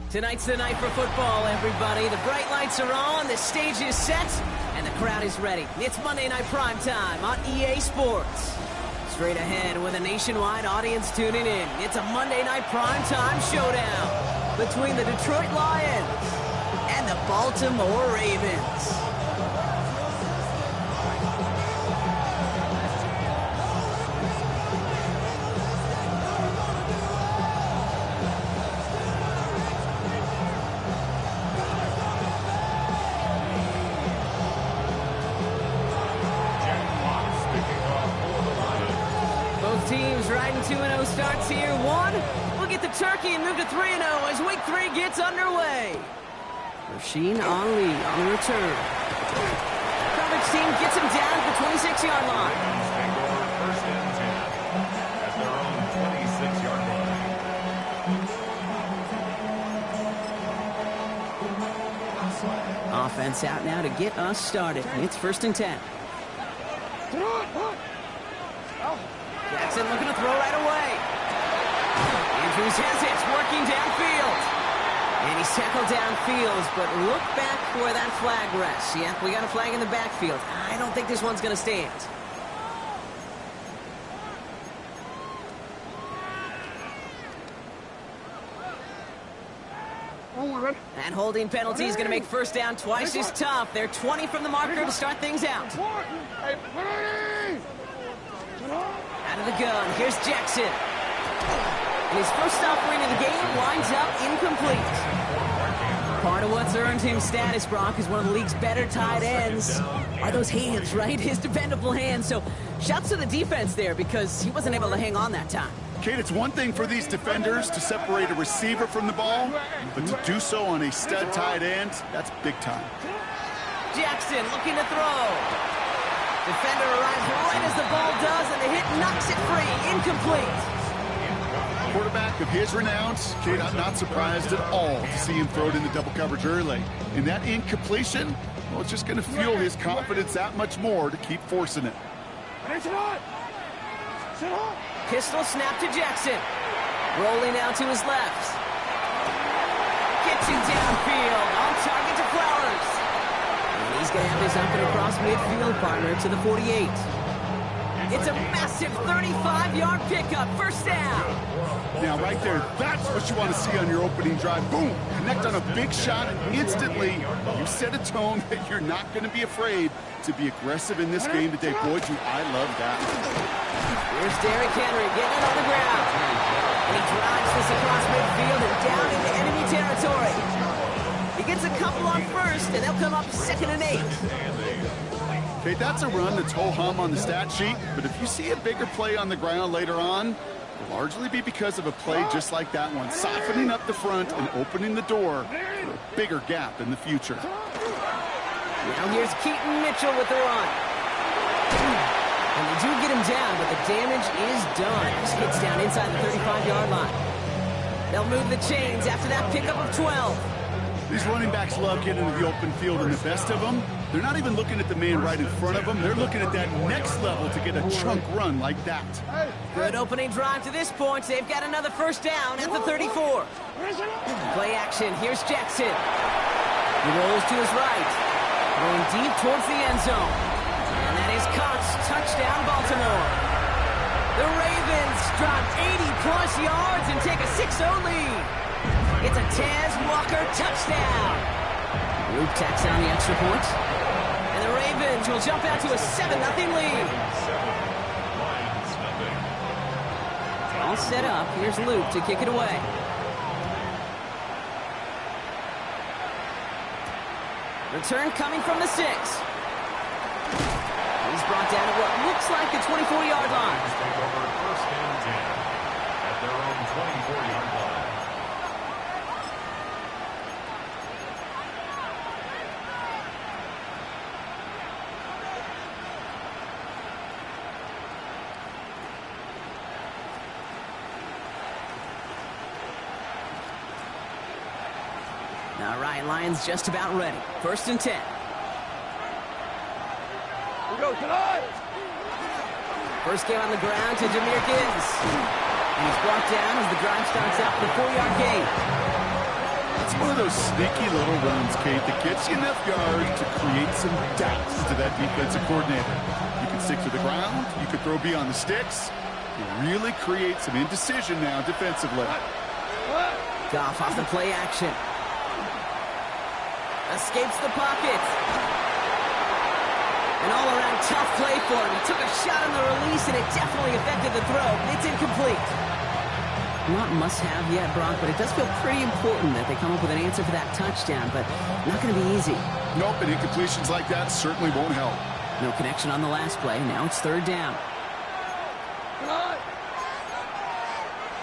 Tonight's the night for football, everybody. The bright lights are on, the stage is set, and the crowd is ready. It's Monday Night Primetime on EA Sports. Straight ahead with a nationwide audience tuning in. It's a Monday Night Primetime showdown between the Detroit Lions and the Baltimore Ravens. Teams riding 2-0 starts here. We'll get the turkey and move to 3-0 as week 3 gets underway. Rasheen Ali on the return. Coverage team gets him down at the 26-yard line. First and 10 at their own 26-yard line. Offense out now to get us started. It's first and 10. Jackson looking to throw right away. Andrews has it, working downfield. And he's tackled downfield, but look back where that flag rests. Yeah, we got a flag in the backfield. I don't think this one's going to stand. That holding penalty is going to make first down twice as tough. They're 20 from the marker to start things out. Out of the gun, here's Jackson. And his first offering of the game lines up incomplete. Part of what's earned him status, Brock, is one of the league's better tight ends. Are those hands, right? His dependable hands. So shouts to the defense there because he wasn't able to hang on that time. Kate, it's one thing for these defenders to separate a receiver from the ball, but to do so on a stud tight end, that's big time. Jackson looking to throw. Defender arrives right as the ball does, and the hit knocks it free. Incomplete. Quarterback of his renown, Kate, I'm not surprised at all to see him throw it into double coverage early. And that incompletion, well, it's just going to fuel his confidence that much more to keep forcing it. Pistol snap to Jackson. Rolling out to his left. Gets it downfield. On target to Flowers. And he's going to have his up and across midfield partner to the 48. It's a massive 35-yard pickup. First down. Now, right there, that's what you want to see on your opening drive. Boom! Connect on a big shot, and instantly you set a tone that you're not going to be afraid to be aggressive in this game today. Boy, I love that. Here's Derrick Henry getting it on the ground. And he drives this across midfield and down into enemy territory. He gets a couple on first, and they'll come up 2nd and 8. Okay, that's a run that's ho-hum on the stat sheet, but if you see a bigger play on the ground later on, it'll largely be because of a play just like that one, softening up the front and opening the door for a bigger gap in the future. Now here's Keaton Mitchell with the run. And they do get him down, but the damage is done. He hits down inside the 35-yard line. They'll move the chains after that pickup of 12. These running backs love getting into the open field, and the best of them, they're not even looking at the man right in front of them. They're looking at that next level to get a chunk run like that. Good opening drive to this point. They've got another first down at the 34. Play action. Here's Jackson. He rolls to his right. Going deep towards the end zone. And that is caught. Touchdown, Baltimore. The Ravens drop 80-plus yards and take a 6-0 lead. It's a Tez Walker touchdown. Luke tacks on the extra point. And the Ravens will jump out to a 7-0 lead. All set up. Here's Luke to kick it away. Return coming from the 6. He's brought down at what looks like the 24-yard line. Take over first and 10 at their own 24-yard line. All right, Lions just about ready. First and 10. First game on the ground to Jameer Gibbs. And he's brought down as the drive starts out for the 4-yard gain. It's one of those sneaky little runs, Kate, that gets you enough yards to create some doubts to that defensive coordinator. You can stick to the ground. You could throw beyond the sticks. You really create some indecision now defensively. Goff off the play action. Escapes the pocket. An all-around tough play for him. He took a shot on the release, and it definitely affected the throw. It's incomplete. Not must-have yet, Brock, but it does feel pretty important that they come up with an answer for that touchdown, but not going to be easy. Nope, and incompletions like that certainly won't help. No connection on the last play. Now it's third down.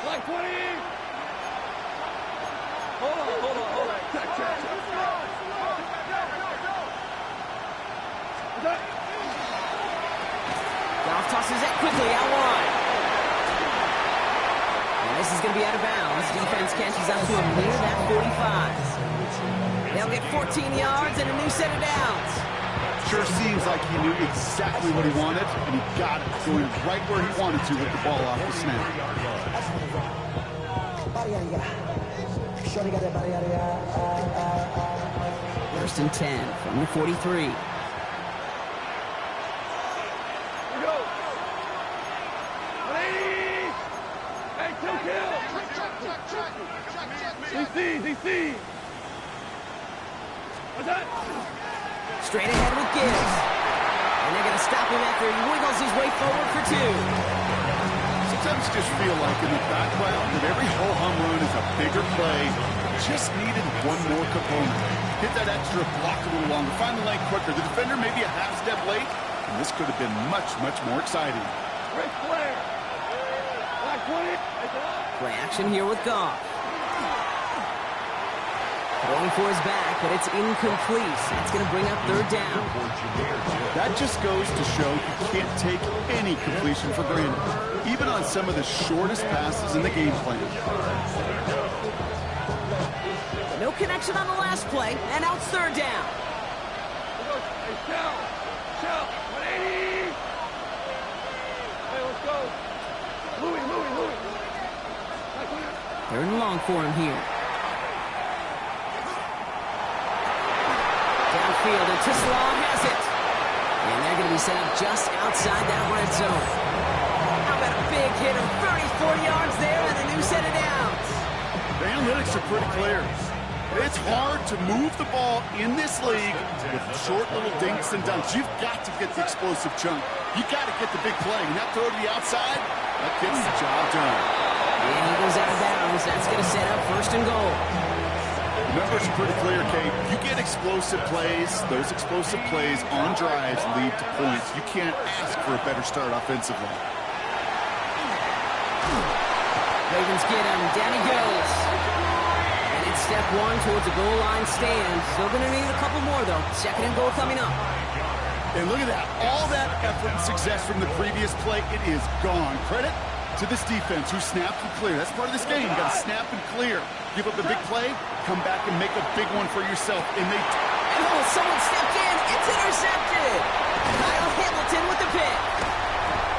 Like 20. Hold on. Check. Goff tosses it quickly out wide. And this is going to be out of bounds. Defense catches up to him near that 45. They'll get 14 yards and a new set of downs. Sure seems like he knew exactly what he wanted, and he got it, going right where he wanted to with the ball off the snap. First and 10 from the 43. DC. What's that? Straight ahead with Gibbs. And they're going to stop him after he wiggles his way forward for 2. Sometimes you just feel like in the background that every ho-hum run is a bigger play. Just needed one more component. Hit that extra block a little longer. Find the lane quicker. The defender maybe a half step late. And this could have been much, much more exciting. Rick Flair. Like 20. Play action here with Goff. Going for his back, but it's incomplete. It's going to bring up third down. That just goes to show you can't take any completion for granted, even on some of the shortest passes in the game plan. No connection on the last play, and now it's third down. Hey, Shell, 180. Hey, let's go. Louis. Third and long for him here. Downfield, and Tisserand has it. And they're going to be set up just outside that red zone. How about a big hit of 34 yards there and a new set of downs? The analytics are pretty clear. It's hard to move the ball in this league with short little dinks and dunks. You've got to get the explosive chunk. You've got to get the big play. And that throw to the outside, that gets the job done. And he goes out of bounds. That's going to set up first and goal. The numbers are pretty clear, Kate. You get explosive plays. Those explosive plays on drives lead to points. You can't ask for a better start offensively. Ravens get him. Down he goes. And it's step one towards a goal line stand. Still going to need a couple more, though. Second and goal coming up. And look at that. All that effort and success from the previous play, it is gone. Credit to this defense who snapped and cleared. That's part of this game. You got to snap and clear. Give up a big play, come back and make a big one for yourself. And they... Oh, someone stepped in. It's intercepted. Kyle Hamilton with the pick.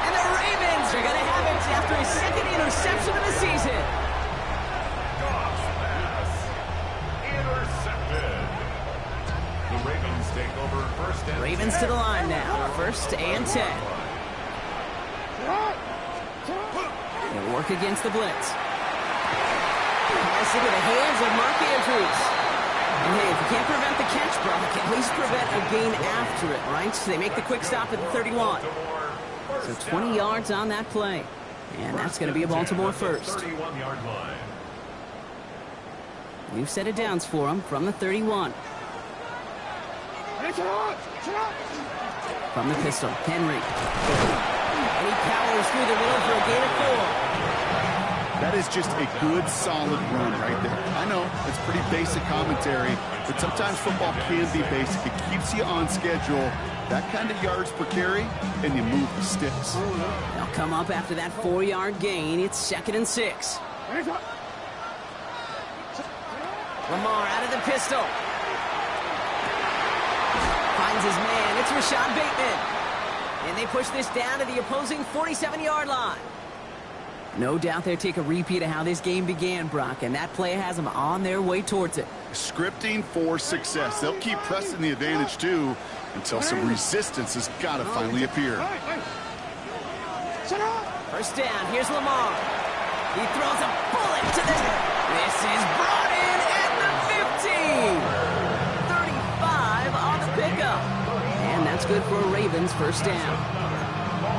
And the Ravens are going to have it after his second interception of the season. Goff's pass intercepted. The Ravens take over first and Ravens 10. to the line now. First and 10. They'll work against the blitz. Pass into the hands of Mark Andrews. And hey, if you can't prevent the catch, Brock, at least prevent a gain after it, right? So they make the quick stop at the 31. So 20 yards on that play. And that's going to be a Baltimore first. 31-yard line. New set of downs for them from the 31. From the pistol, Henry. And he powers through the middle for a gain of 4. That is just a good, solid run right there. I know, it's pretty basic commentary, but sometimes football can be basic. It keeps you on schedule. That kind of yards per carry, and you move the sticks. They'll come up after that 4-yard gain. It's second and 6. Lamar out of the pistol. Finds his man. It's Rashad Bateman. And they push this down to the opposing 47-yard line. No doubt they'll take a repeat of how this game began, Brock, and that play has them on their way towards it. Scripting for success. They'll keep pressing the advantage, too, until some resistance has got to finally appear. First down, here's Lamar. He throws a bullet to the... This is brought in at the 15. 35 on the pickup. And that's good for a Ravens first down.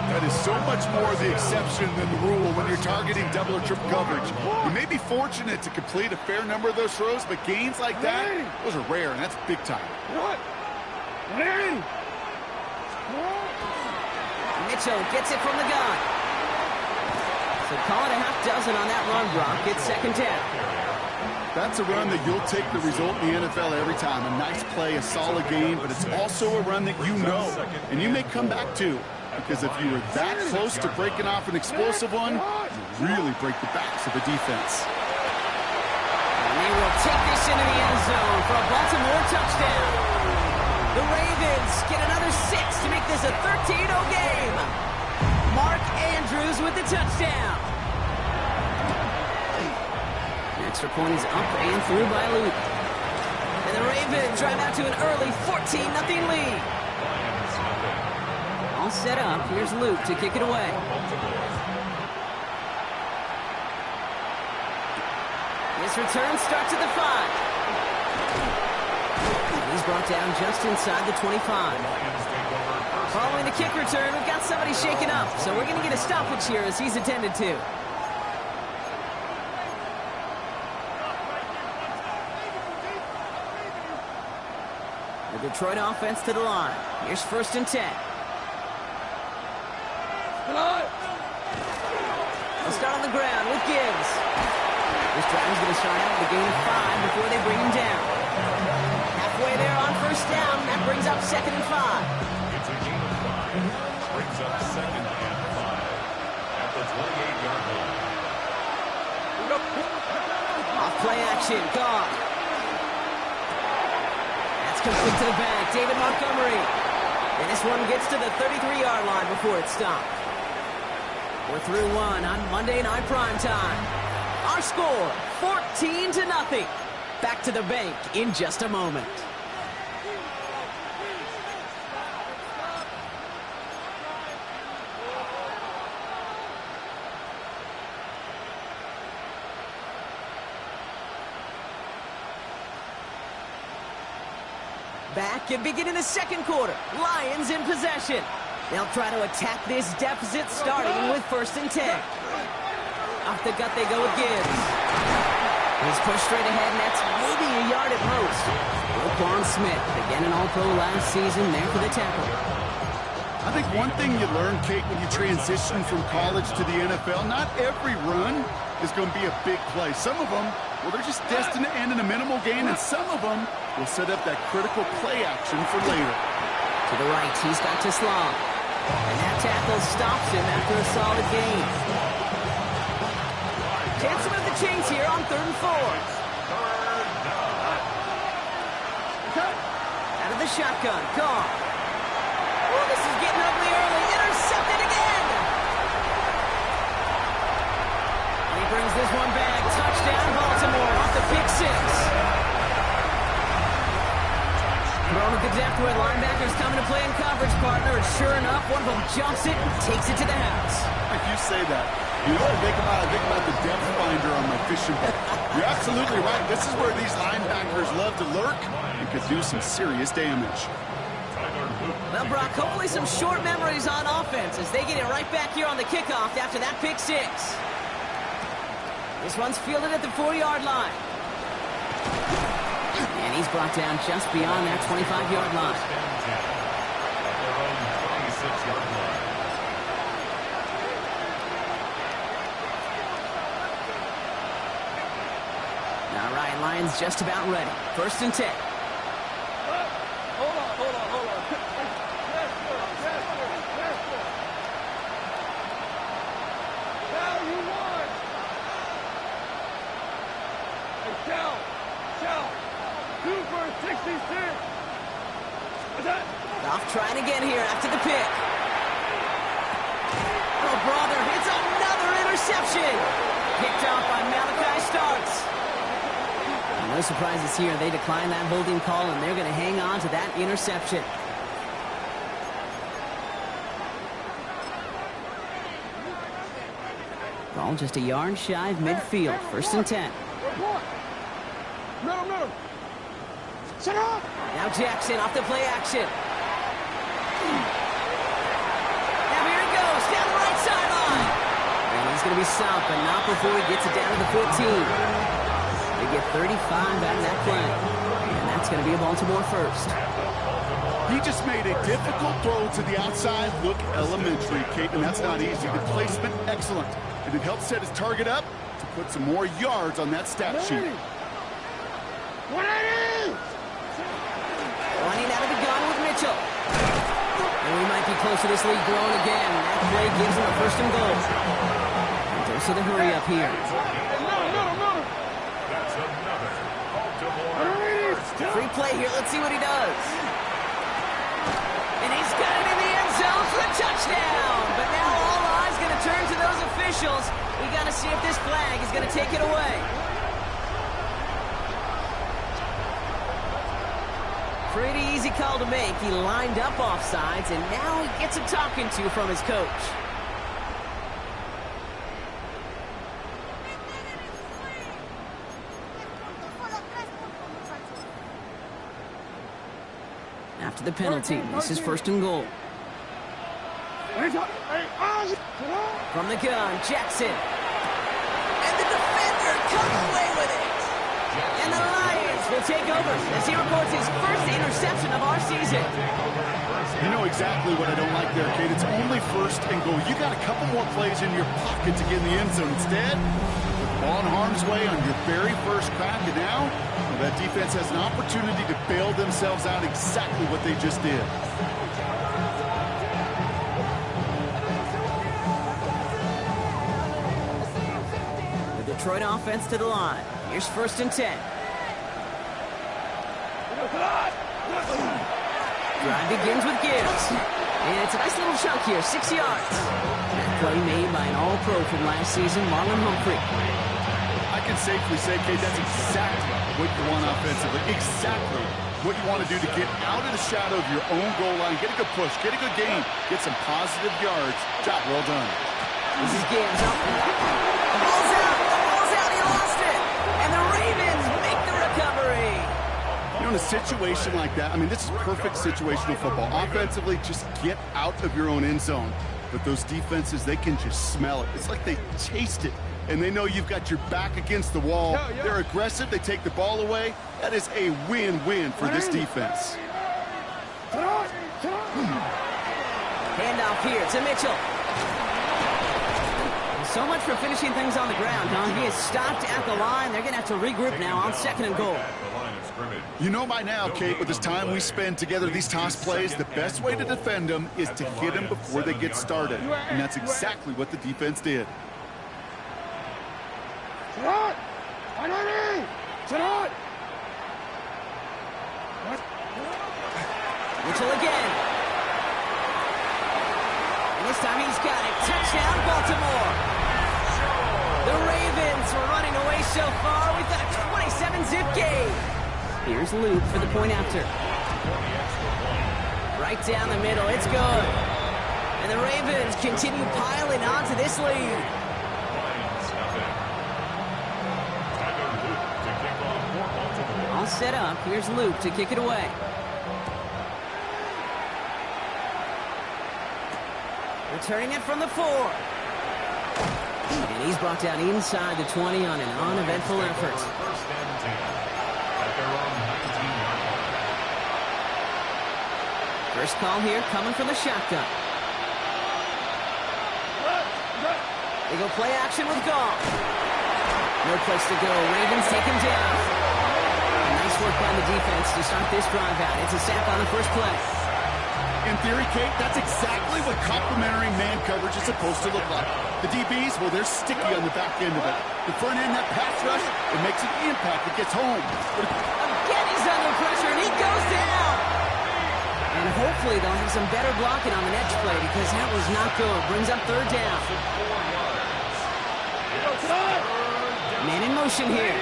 That is so much more the exception than the rule when you're targeting double or triple coverage. You may be fortunate to complete a fair number of those throws, but gains like that, those are rare, and that's big time. Mitchell gets it from the gun. So call it a half dozen on that run block. It's second down. That's a run that you'll take the result in the NFL every time. A nice play, a solid game, but it's also a run that you know, and you may come back to. Because if you were that close to breaking off an explosive one, you really break the backs of the defense. And they will take this into the end zone for a Baltimore touchdown. The Ravens get another 6 to make this a 13-0 game. Mark Andrews with the touchdown. The extra point is up and through by Luke. And the Ravens drive out to an early 14-0 lead. All set up. Here's Luke to kick it away. This return starts at the 5. He's brought down just inside the 25. Following the kick return, we've got somebody shaken up, so we're going to get a stoppage here as he's attended to. The Detroit offense to the line. Here's first and 10. They'll start on the ground with Gibbs. This drive is going to start out with a gain of 5 before they bring him down. Halfway there on first down. That brings up second and 5. It's a gain of 5. Brings up second and 5 at the 28-yard line. Off play action. Gone. That's complete to the back. David Montgomery. And this one gets to the 33-yard line before it's stopped. We're through one on Monday Night Primetime. Our score, 14-0. Back to the bank in just a moment. Back and beginning the second quarter. Lions in possession. They'll try to attack this deficit starting with first and 10. Off the gut they go with Gibbs. He's pushed straight ahead, and that's maybe a yard at most. Roquan Smith, again an All-Pro last season, there for the tackle. I think one thing you learn, Kate, when you transition from college to the NFL, not every run is going to be a big play. Some of them, well, they're just destined to end in a minimal gain, and some of them will set up that critical play action for later. To the right, he's got to Slong. And that tackle stops him after a solid gain. Chance to move the chains here on 3rd and 4. Out of the shotgun, Carr. Oh, this is getting ugly early. Intercepted again. And he brings this one back. Touchdown, Baltimore, off the pick 6. Thrown at the depth where linebackers coming to play in coverage, partner. And sure enough, one of them jumps it and takes it to the house. If you say that, you know what I think about the depth finder on my fishing boat. You're absolutely right. This is where these linebackers love to lurk and could do some serious damage. Well, Brock, hopefully some short memories on offense as they get it right back here on the kickoff after that pick 6. This one's fielded at the 4-yard line. And he's brought down just beyond that 25-yard line. All right, Lions just about ready. First and 10. Hold on. Now you won. Hey, Shell. 2 for 66. What's that? Off trying again here after the pick. Oh, brother, it's another interception. Picked off by Malachi Starks. And this surprises here. They decline that holding call, and they're going to hang on to that interception. Ball just a yard shy of midfield. 1st and 10. Middle. Set up. Now Jackson off the play action. Now here he goes down the right sideline. And he's going to be stopped, but not before he gets it down to the 15. They get 35 out of that play. And that's going to be a Baltimore first. He just made a difficult throw to the outside. Look elementary, Kate, and that's not easy. The placement, excellent. And it helped set his target up to put some more yards on that stat sheet. 180! Running out of the gun with Mitchell. And we might be close to this lead growing again. That play gives him a 1st and goal. And dose of the hurry up here. Middle. That's another Baltimore first down. Free play here. Let's see what he does. And he's got it in the end zone for the touchdown. But now all eyes going to turn to those officials. We got to see if this flag is going to take it away. Pretty easy call to make. He lined up offsides, and now he gets a talking to from his coach. After the penalty, this is 1st and goal. From the gun, Jackson. And the defender comes away with it. And the Lions will take over as he records his 1st interception of our season. You know exactly what I don't like there, Kate. It's only 1st and goal. You got a couple more plays in your pocket to get in the end zone. Instead, with the ball in harm's way on your very 1st crack, and now that defense has an opportunity to bail themselves out exactly what they just did. The Detroit offense to the line. Here's 1st and 10. Drive begins with Gibbs. And it's a nice little chunk here, 6 yards. That play made by an all-pro from last season, Marlon Humphrey. I can safely say, Kate, that's exactly what you want offensively. Exactly what you want to do to get out of the shadow of your own goal line, get a good push, get a good gain, get some positive yards. Job well done. This is Gibbs up. The ball's out. He lost it. And the Ravens make the recovery. You know, in a situation like that, I mean, this is perfect situational football. Offensively, just get out of your own end zone. But those defenses, they can just smell it. It's like they taste it. And they know you've got your back against the wall. They're aggressive. They take the ball away. That is a win-win for this defense. Handoff here to Mitchell. So much for finishing things on the ground, huh? He is stopped at the line. They're going to have to regroup now on 2nd and goal. You know by now, Kate, with this time we spend together, these toss plays, the best way to defend them is to hit them before they get started. And that's exactly what the defense did. Mitchell again. And this time he's got it. Touchdown, Baltimore. The Ravens were running away so far. We've got a 27-zip game. Here's Luke for the point after. Right down the middle. It's good. And the Ravens continue piling onto this lead. All set up. Here's Luke to kick it away. Returning it from the 4. And he's brought down inside the 20 on an uneventful effort. First call here coming from the shotgun. They go play action with Goff. No place to go. Ravens take him down. Nice work by the defense to start this drive out. It's a sack on the first play. In theory, Kate, that's exactly what complementary man coverage is supposed to look like. The DBs, well, they're sticky on the back end of it. The front end, that pass rush, it makes an impact. It gets home. Again, he's under pressure, and he goes down. And hopefully they'll have some better blocking on the next play because that was not good. Brings up 3rd down. Man in motion here.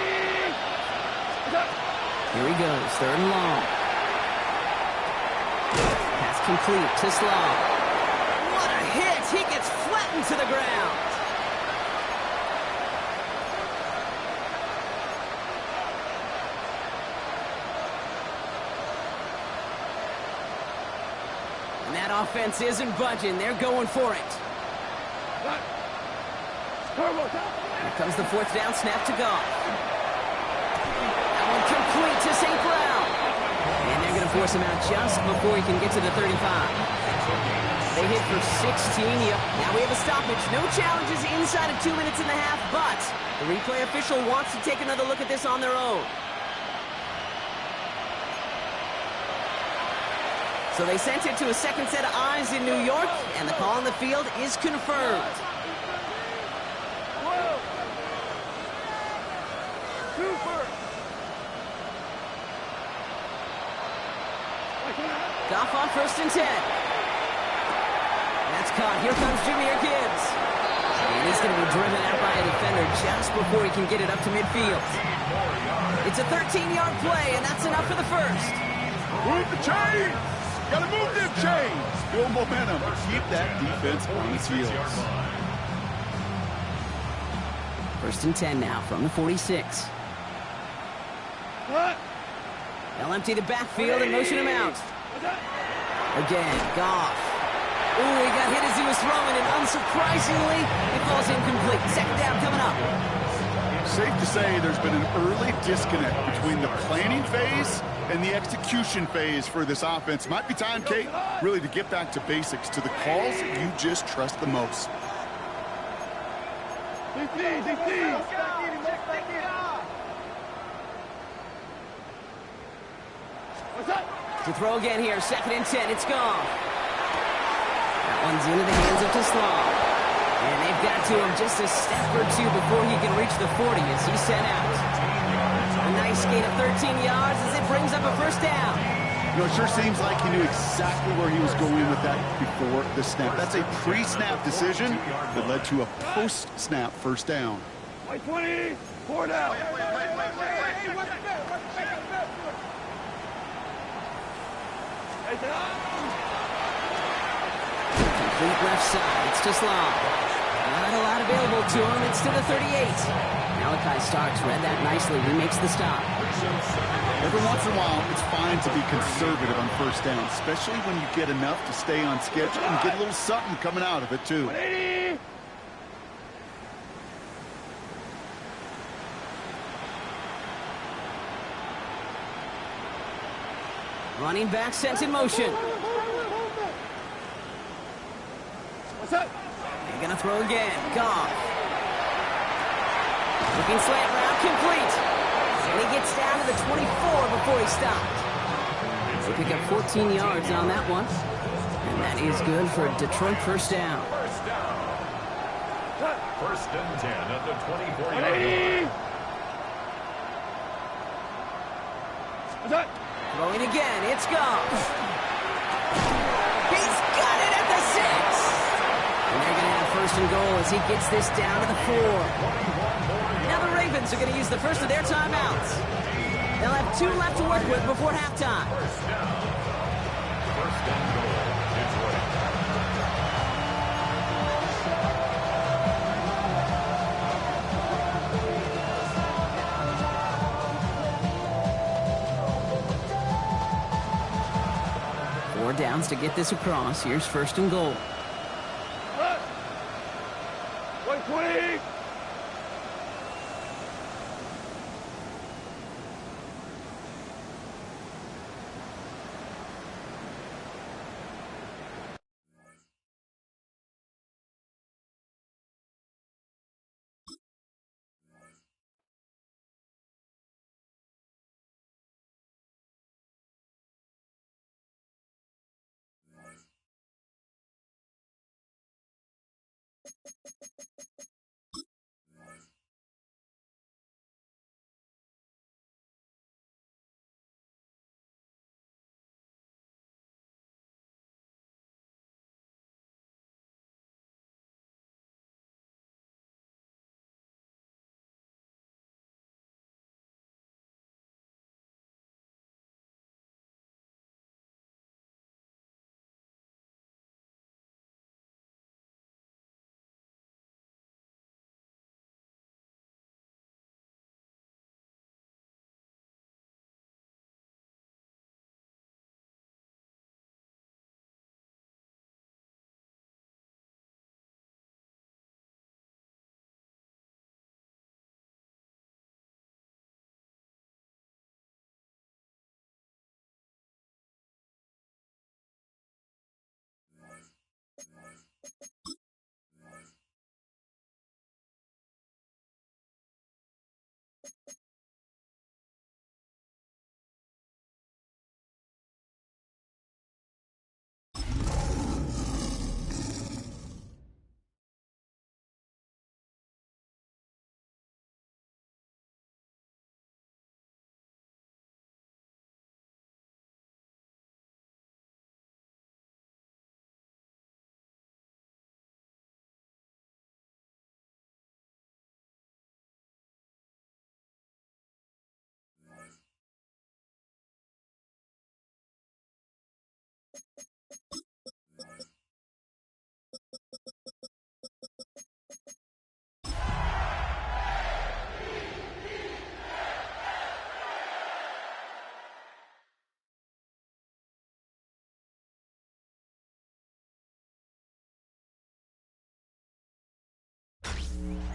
Here he goes, 3rd and long. Pass complete to Slaw. What a hit! He gets flattened to the ground. And that offense isn't budging. They're going for it. Here comes the 4th down snap to Goff. That one complete to St. Brown. And they're going to force him out just before he can get to the 35. They hit for 16. Yep. Now we have a stoppage. No challenges inside of 2 minutes and a half, but the replay official wants to take another look at this on their own. So they sent it to a second set of eyes in New York, and the call on the field is confirmed. Goff on 1st and 10. That's caught. Here comes Jahmyr Gibbs. And he's going to be driven out by a defender just before he can get it up to midfield. It's a 13-yard play, and that's enough for the first. Move the chains! Gotta move them chains! Build momentum. Keep that defense on its heels. 1st and 10 now from the 46. They'll empty the backfield and motion him out. Again, Goff. Ooh, he got hit as he was throwing, and unsurprisingly, it falls incomplete. 2nd down coming up. Safe to say there's been an early disconnect between the planning phase and the execution phase for this offense. Might be time, Kate, really to get back to basics, to the calls that you just trust the most. To throw again here, 2nd and 10, it's gone. That one's into the hands of Slaw. And they've got to him just a step or two before he can reach the 40 as he's sent out. A nice gain of 13 yards as it brings up a 1st down. You know, it sure seems like he knew exactly where he was going with that before the snap. That's a pre-snap decision that led to a post-snap 1st down. 20, 4 down. Complete left side. It's to Slaw. Not a lot available to him. It's to the 38. Malachi Starks read that nicely. He makes the stop. Every once in a while, it's fine to be conservative on 1st down, especially when you get enough to stay on schedule and get a little something coming out of it, too. 180. Running back sent in motion. What's up? They're going to throw again. Goff. Looking slant route, complete. And he gets down to the 24 before he stopped. They pick up 14 yards on that one. And that is good for a Detroit 1st down. 1st and 10 at the 24-yard 180. What's up? Throwing again, it's Goff. He's got it at the 6. And they're going to have 1st and goal as he gets this down to the 4. Now the Ravens are going to use the first of their timeouts. They'll have 2 left to work with before halftime. 1st and goal, Detroit. Downs to get this across. Here's 1st and goal. 120.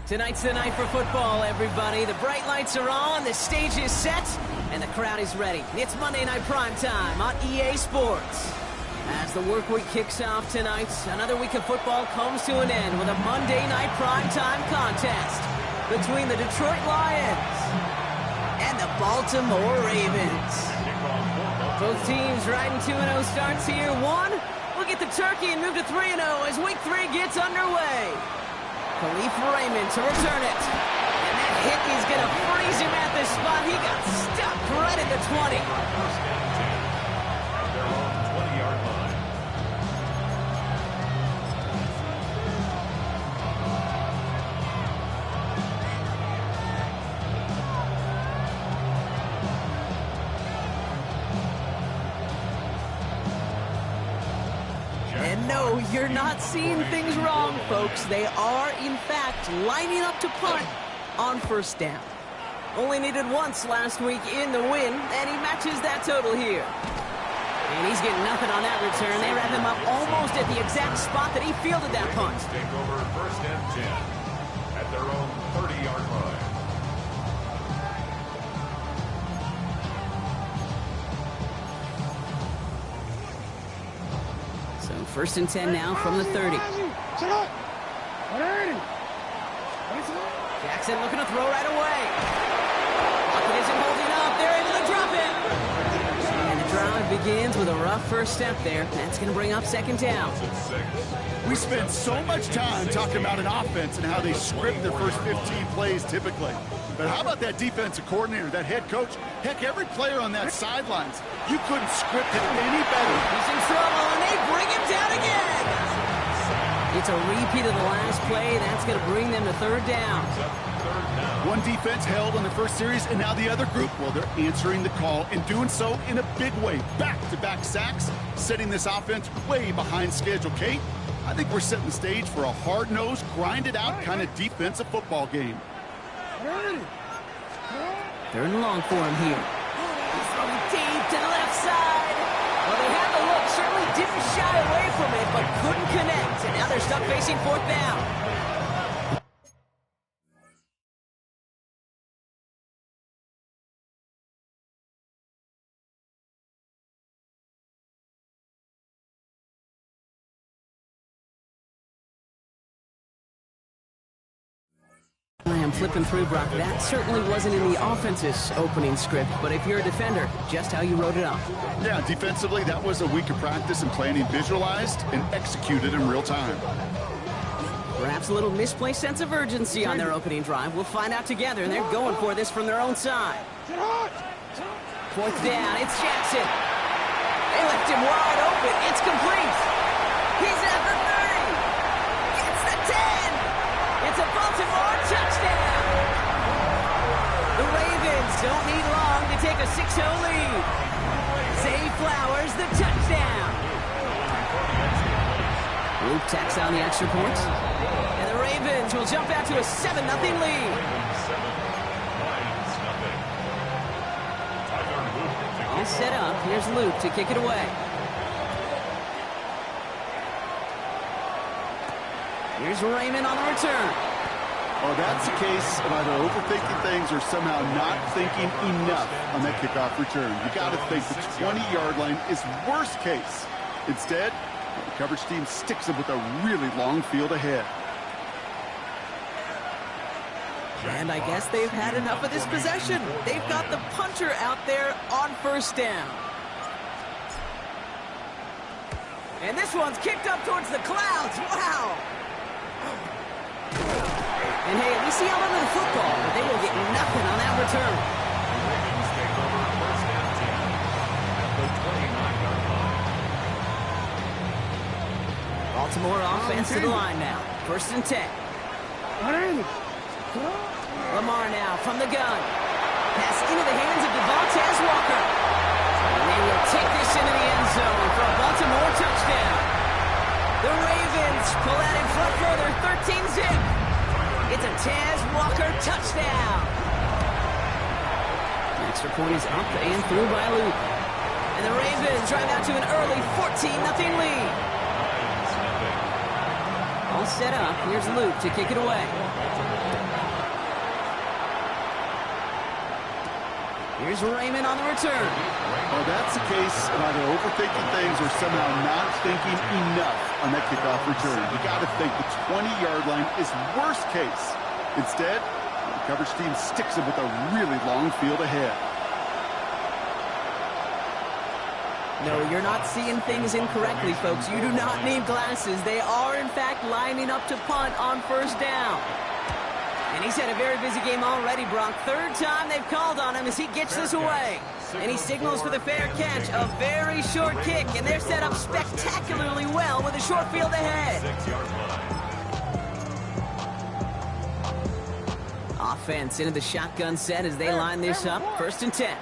Tonight's the night for football, everybody. The bright lights are on, the stage is set, and the crowd is ready. It's Monday Night Prime Time on EA Sports. As the work week kicks off tonight, another week of football comes to an end with a Monday Night Prime Time contest between the Detroit Lions and the Baltimore Ravens. Both teams riding 2-0 starts here. We'll get the turkey and move to 3-0 as week 3 gets underway. Khalif Raymond to return it. And that hit is going to freeze him at this spot. He got stuck right at the 20. First down 10 at their own 20-yard line. And no, you're not seeing things wrong, folks. They are, in fact, lining up to punt on first down. Only needed once last week in the win, and he matches that total here. And he's getting nothing on that return. They wrap him up almost at the exact spot that he fielded that punt. Take over first and 10 at their own 30-yard line. So first and 10 now from the 30. Jackson looking to throw right away. Pocket isn't holding up. They're able to drop it. And the drive begins with a rough first step there. That's going to bring up second down. We spend so much time talking about an offense and how they script their first 15 plays typically. But how about that defensive coordinator, that head coach? Heck, every player on that sidelines, you couldn't script it any better. He's in trouble, and they bring him down again. It's a repeat of the last play. That's going to bring them to third down. One defense held on the first series, and now the other group, well, they're answering the call and doing so in a big way. Back-to-back sacks, setting this offense way behind schedule. Kate, I think we're setting the stage for a hard-nosed, grinded-out kind of defensive football game. Third and long for him here. He's throwing deep to the left side. Well, they had the look, certainly didn't shy away from it, but couldn't connect. And now they're stuck facing fourth down. I am flipping through, Brock. That certainly wasn't in the offense's opening script, but if you're a defender, just how you wrote it up. Yeah, defensively, that was a week of practice and planning visualized and executed in real time. Perhaps a little misplaced sense of urgency on their opening drive. We'll find out together, and they're going for this from their own side. Fourth down, it's Jackson. They left him wide open. It's complete. He's at the 30. Gets the 10. It's a Baltimore touchdown. The Ravens don't need long to take a 6-0 lead. Zay Flowers, the touchdown. Luke tacks on the extra point. And the Ravens will jump out to a 7-0 lead. All set up. Here's Luke to kick it away. Here's Raymond on the return. Oh, that's the case of either overthinking things or somehow not thinking enough on that kickoff return. You got to think the 20-yard line is worst case. Instead, the coverage team sticks them with a really long field ahead. And I guess they've had enough of this possession. They've got the punter out there on first down. And this one's kicked up towards the clouds. Wow. And hey, at least he held onto the football, but they will get nothing on that return. Ravens take over first and 10 at the 29-yard line. Baltimore offense to the line now. First and 10. Lamar now from the gun. Pass into the hands of Devontae Walker. And they will take this into the end zone for a Baltimore pull that in front further, 13-zip. It's a Taz Walker touchdown. The extra point is up and through by Luke. And the Ravens drive out to an early 14-0 lead. All set up. Here's Luke to kick it away. Here's Raymond on the return. Well, that's the case of either overthinking things or somehow not thinking enough on that kickoff return. You got to think the 20-yard line is worst case. Instead, the coverage team sticks him with a really long field ahead. No, you're not seeing things incorrectly, folks. You do not need glasses. They are, in fact, lining up to punt on first down. And he's had a very busy game already, Brock. Third time they've called on him as he gets this away. And he signals for the fair catch, a very short kick, and they're set up spectacularly well with a short field ahead. 6-yard line. Offense into the shotgun set as they line this up. 1st and 10.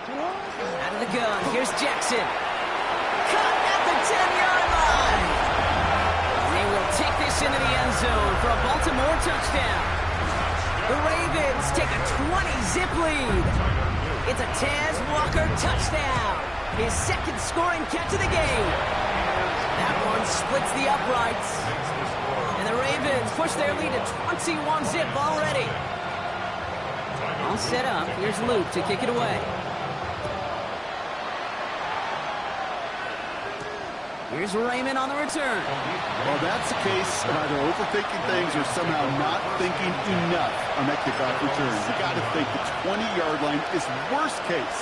Out of the gun, here's Jackson. Caught at the 10-yard line. They will take this into the end zone for a Baltimore touchdown. The Ravens take a 20-zip lead. It's a Taz Walker touchdown. His second scoring catch of the game. That one splits the uprights. And the Ravens push their lead to 21-zip already. All set up. Here's Luke to kick it away. Here's Raymond on the return. Well, that's the case of either overthinking things or somehow not thinking enough on that kickoff return. You got to think the 20-yard line is worst case.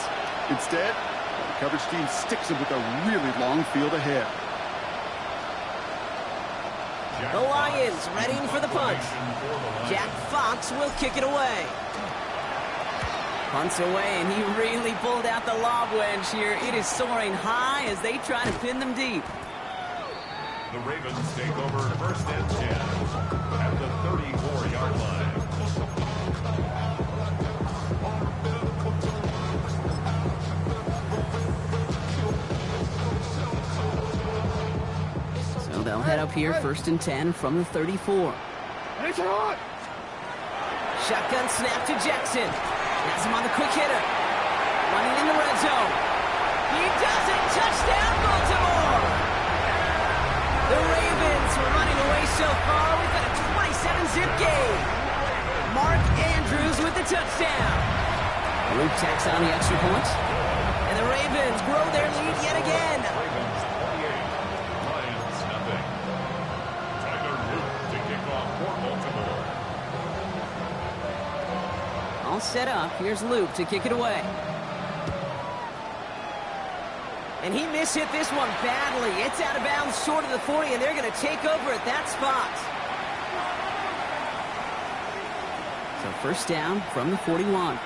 Instead, the coverage team sticks him with a really long field ahead. The Lions readying for the punt. Jack Fox will kick it away. Punts away, and he really pulled out the lob wedge here. It is soaring high as they try to pin them deep. The Ravens take over 1st and 10 at the 34-yard line. So they'll head up here 1st and 10 from the 34. Shotgun snap to Jackson. Has him on the quick hitter. Running in the red zone. He does it. Touchdown, Baltimore. The Ravens were running away so far. We've got a 27-zip game. Mark Andrews with the touchdown. Luke tacks on the extra point. And the Ravens grow their lead yet again. Ravens 28, Lions nothing. Tyler Luke to kick off for Baltimore. All set up. Here's Luke to kick it away. And he mishit this one badly. It's out of bounds short of the 40, and they're going to take over at that spot. So 1st down from the 41.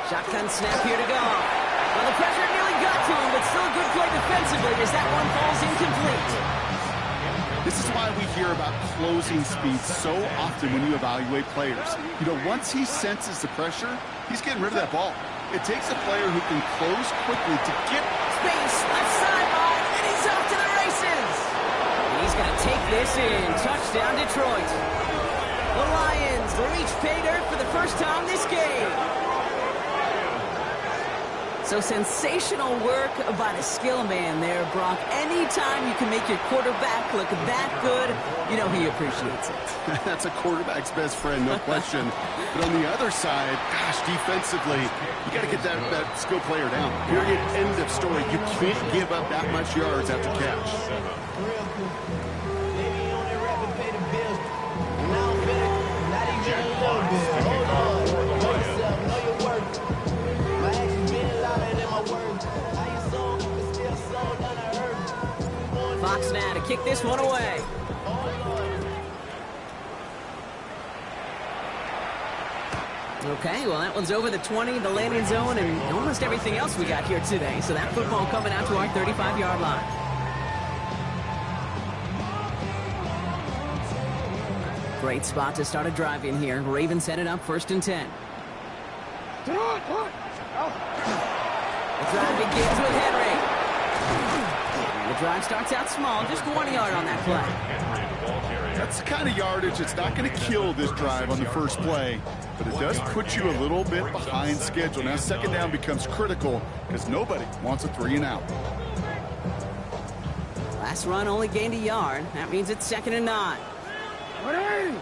Shotgun snap here to go. Well, the pressure nearly got to him, but still a good play defensively as that one falls incomplete. This is why we hear about closing speed so often when you evaluate players. You know, once he senses the pressure, he's getting rid of that ball. It takes a player who can close quickly to get space, left sideline, and he's off to the races. And he's going to take this in. Touchdown, Detroit. The Lions reach pay dirt for the first time this game. So sensational work by the skill man there, Brock. Anytime you can make your quarterback look that good, you know he appreciates it. That's a quarterback's best friend, no question. But on the other side, gosh, defensively, you got to get that skill player down. Period. End of story. You can't give up that much yards after catch. Fox now to kick this one away. Okay, well, that one's over the 20, the landing zone, and almost everything else we got here today. So that football coming out to our 35-yard line. Great spot to start a drive in here. Ravens headed up 1st and 10. The drive begins with Henry. And the drive starts out small, just 1 yard on that play. That's the kind of yardage that's not going to kill this drive on the first play, but it does put you a little bit behind schedule. Now second down becomes critical because nobody wants a 3 and out. Last run only gained a yard. That means it's 2nd and 9. 13.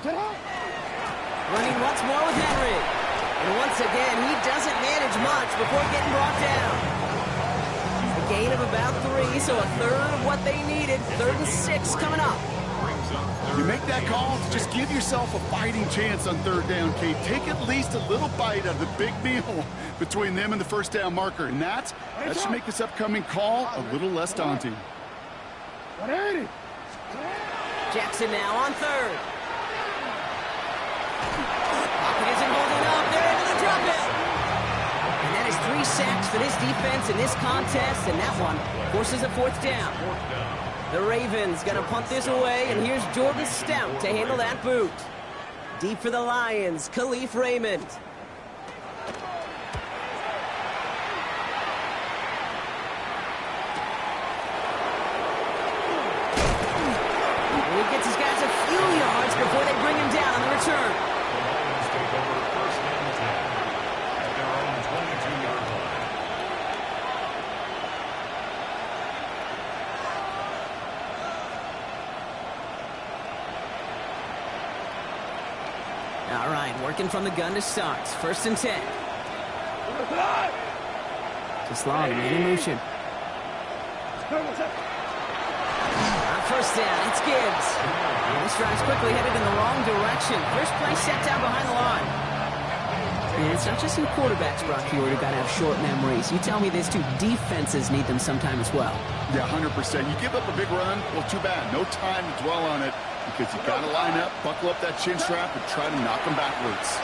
Running once more with Henry. And once again, he doesn't manage much before getting brought down. A gain of about 3, so a third of what they needed. 3rd and 6 coming up. You make that call to just give yourself a fighting chance on 3rd down, Kate. Take at least a little bite out of the big meal between them and the first down marker. And that should make this upcoming call a little less daunting. 180. Jackson now on 3rd. Pocket isn't holding up. They're able to drop it. And that is 3 sacks for this defense in this contest, and that one forces a 4th down. The Ravens gonna punt this away, and here's Jordan Stout to handle that boot. Deep for the Lions, Khalif Raymond. And he gets his guys a few yards before they bring him down on the return. Take over 1st and 10 at their own 22-yard line. All right, working from the gun to start. 1st and 10. Just long, in motion. On 1st down, it's Gibbs. And this drive's quickly headed in the wrong direction. First play set down behind the line. And it's not just in quarterbacks, Brock, here who got to have short memories. You tell me this too. Defenses need them sometime as well. Yeah, 100%. You give up a big run, well, too bad. No time to dwell on it because you got to line up, buckle up that chin strap, and try to knock them backwards.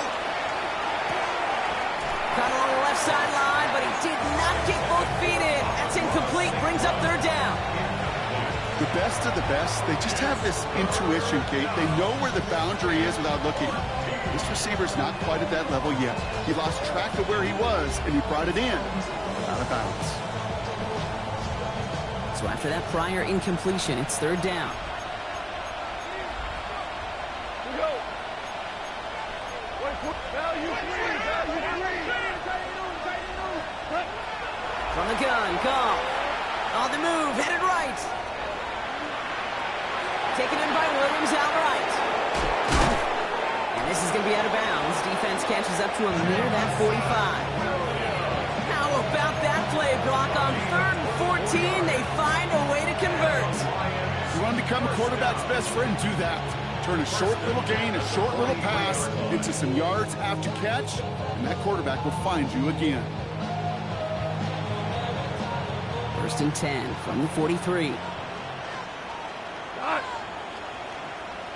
Caught along the left sideline, but he did not get both feet in. That's incomplete. Brings up 3rd down. The best of the best, they just have this intuition, Kate. They know where the boundary is without looking. This receiver's not quite at that level yet. He lost track of where he was, and he brought it in. Out of bounds. So after that prior incompletion, it's 3rd down. From the gun, Goff. On the move, headed right. Taken in by Williams outright. And this is going to be out of bounds. Defense catches up to him near that 45. How about that play, Brock? On 3rd and 14, they find a way to convert. You want to become a quarterback's best friend? Do that. Turn a short little gain, a short little pass into some yards after catch, and that quarterback will find you again. 1st and 10 from the 43.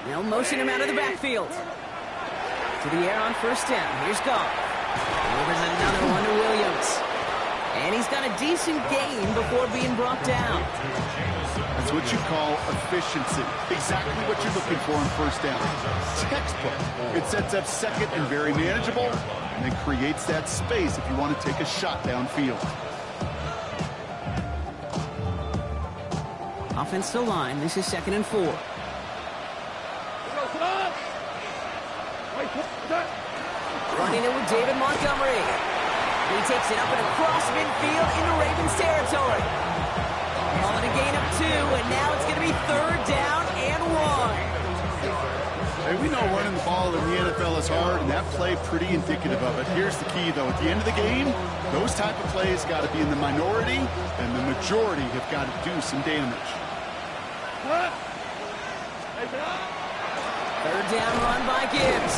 They'll motion him out of the backfield. To the air on 1st down. Here's Goff. Delivers another one to Williams. And he's got a decent gain before being brought down. That's what you call efficiency. Exactly what you're looking for on 1st down. Textbook. It sets up 2nd and very manageable, and then creates that space if you want to take a shot downfield. Offense to line. This is 2nd and 4. Running it with David Montgomery. He takes it up and across midfield into Ravens territory. Calling a gain of 2, and now it's going to be 3rd down and 1. Hey, we know running the ball in the NFL is hard, and that play pretty indicative of it. Here's the key, though. At the end of the game, those type of plays got to be in the minority, and the majority have got to do some damage. 3rd down run by Gibbs.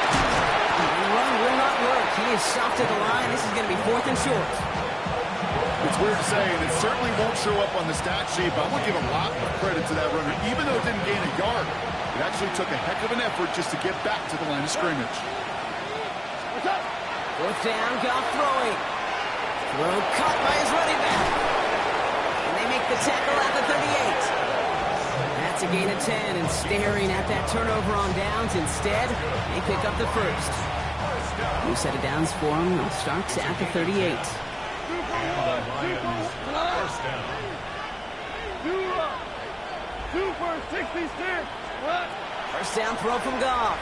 And the run will not work. He is soft at the line. This is going to be 4th and short. It's weird to say, and it certainly won't show up on the stat sheet, but I'm going to give a lot of credit to that runner. Even though it didn't gain a yard, it actually took a heck of an effort just to get back to the line of scrimmage. 4th down, Goff throwing. Throw caught by his running back. And they make the tackle at the 38. That's It's a gain of 10, and staring at that turnover on downs. Instead, they pick up the first. New set of downs for them. Starts at the 38. And the Lions first down. Super 66. First down throw from Goff.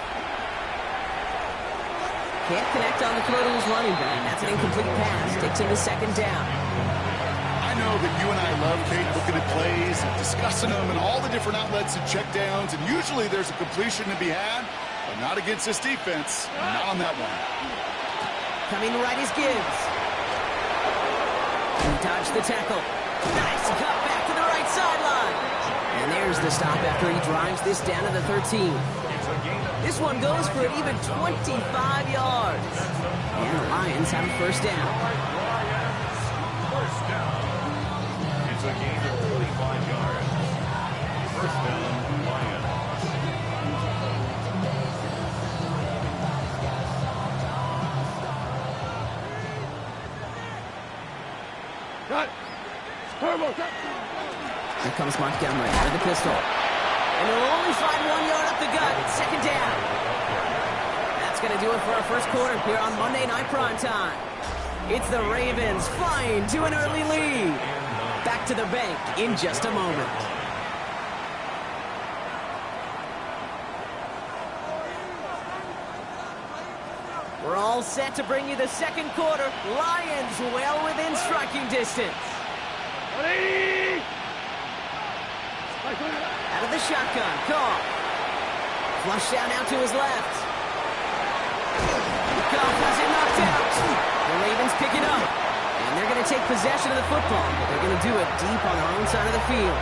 Can't connect on the throw to his running back. That's an incomplete pass. Takes him to second down. I know that you and I love, Kate, looking at plays and discussing them and all the different outlets and checkdowns, and usually there's a completion to be had, but not against this defense. Not on that one. Coming right is Gibbs. He dodged the tackle. Nice cut back to the right sideline. And there's the stop after he drives this down to the 13. This one goes for an even 25 yards. And the Lions have a first down. First down. It's a gain of 25 yards. First down, Lions. Cut. Turbo. Cut. Here comes Montgomery out of the pistol. And they'll only find 1 yard up the gut. It's second down. That's going to do it for our first quarter here on Monday Night Primetime. It's the Ravens flying to an early lead. Back to the bank in just a moment. We're all set to bring you the second quarter. Lions well within striking distance. 180. Out of the shotgun, Goff. Flush down out to his left. Goff has it knocked out. The Ravens pick it up. And they're going to take possession of the football, but they're going to do it deep on their own side of the field.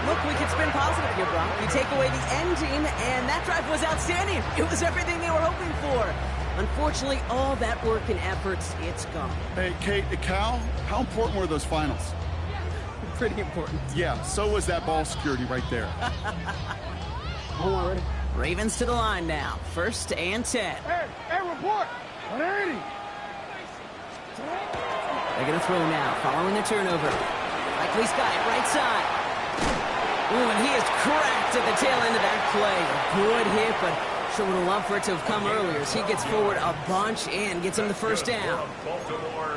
Look, we can spin positive here, Brock. You take away the ending, and that drive was outstanding. It was everything they were hoping for. Unfortunately, all that work and efforts, it's gone. Hey, Kate, Cal, how important were those finals? Pretty important. Yeah, so was that ball security right there. Ravens to the line now. First and 10. Hey, report. 180. They're going to throw now, following the turnover. Likely's got it, right side. Ooh, and he is cracked at the tail end of that play. A good hit, but sure would have loved for it to have come earlier as he gets forward a bunch and gets him the first down.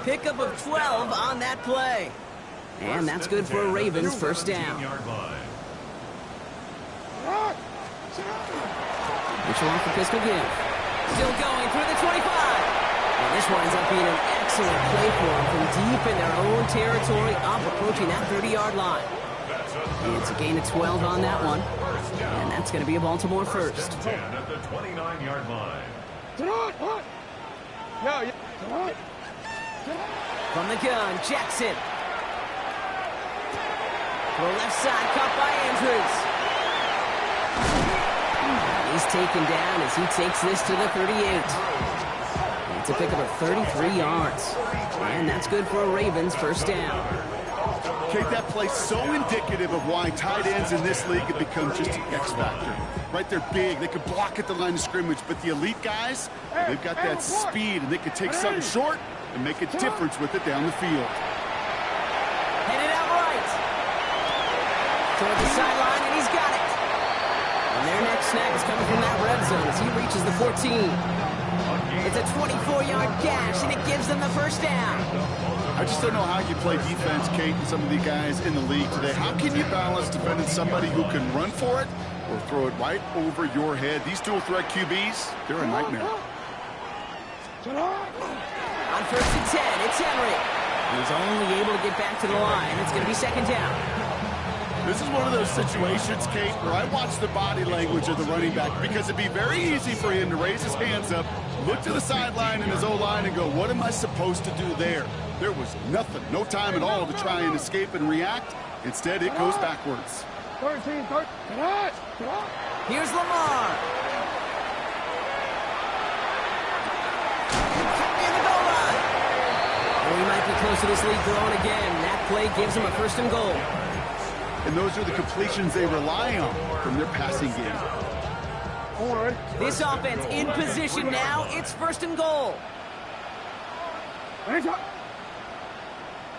Pickup of 12 on that play. And that's good for a Ravens first down. Mitchell off the pistol give. Still going through the 25. And this winds up being an excellent play for them from deep in their own territory, up approaching that 30-yard line. And it's a gain of 12 on that one. And that's going to be a Baltimore first. 10 at the 29-yard line. From the gun, Jackson. To the left side, caught by Andrews. He's taken down as he takes this to the 38. It's a pickup of 33 yards. And that's good for a Ravens first down. Kate, that play's so indicative of why tight ends in this league have become just an X factor. Right, they're big, they can block at the line of scrimmage, but the elite guys, they've got that speed, and they can take something short and make a difference with it down the field. Headed out right. Toward the sideline, and he's got it. And their next snap is coming from that red zone as he reaches the 14. It's a 24-yard gash, and it gives them the first down. I just don't know how you play defense, Kate, and some of the guys in the league today. How can you balance defending somebody who can run for it or throw it right over your head? These dual threat QBs, they're a nightmare. On first and 10, it's Henry. He's only able to get back to the line. It's going to be second down. This is one of those situations, Kate, where I watch the body language of the running back because it'd be very easy for him to raise his hands up, look to the sideline in his O-line and go, what am I supposed to do there? There was nothing, no time at all to try and escape and react. Instead, it goes backwards. 13. Here's Lamar. In the goal line. Oh, he might be close to this lead growing again. That play gives him a first and goal. And those are the completions they rely on from their passing game. This offense in position now. It's first and goal.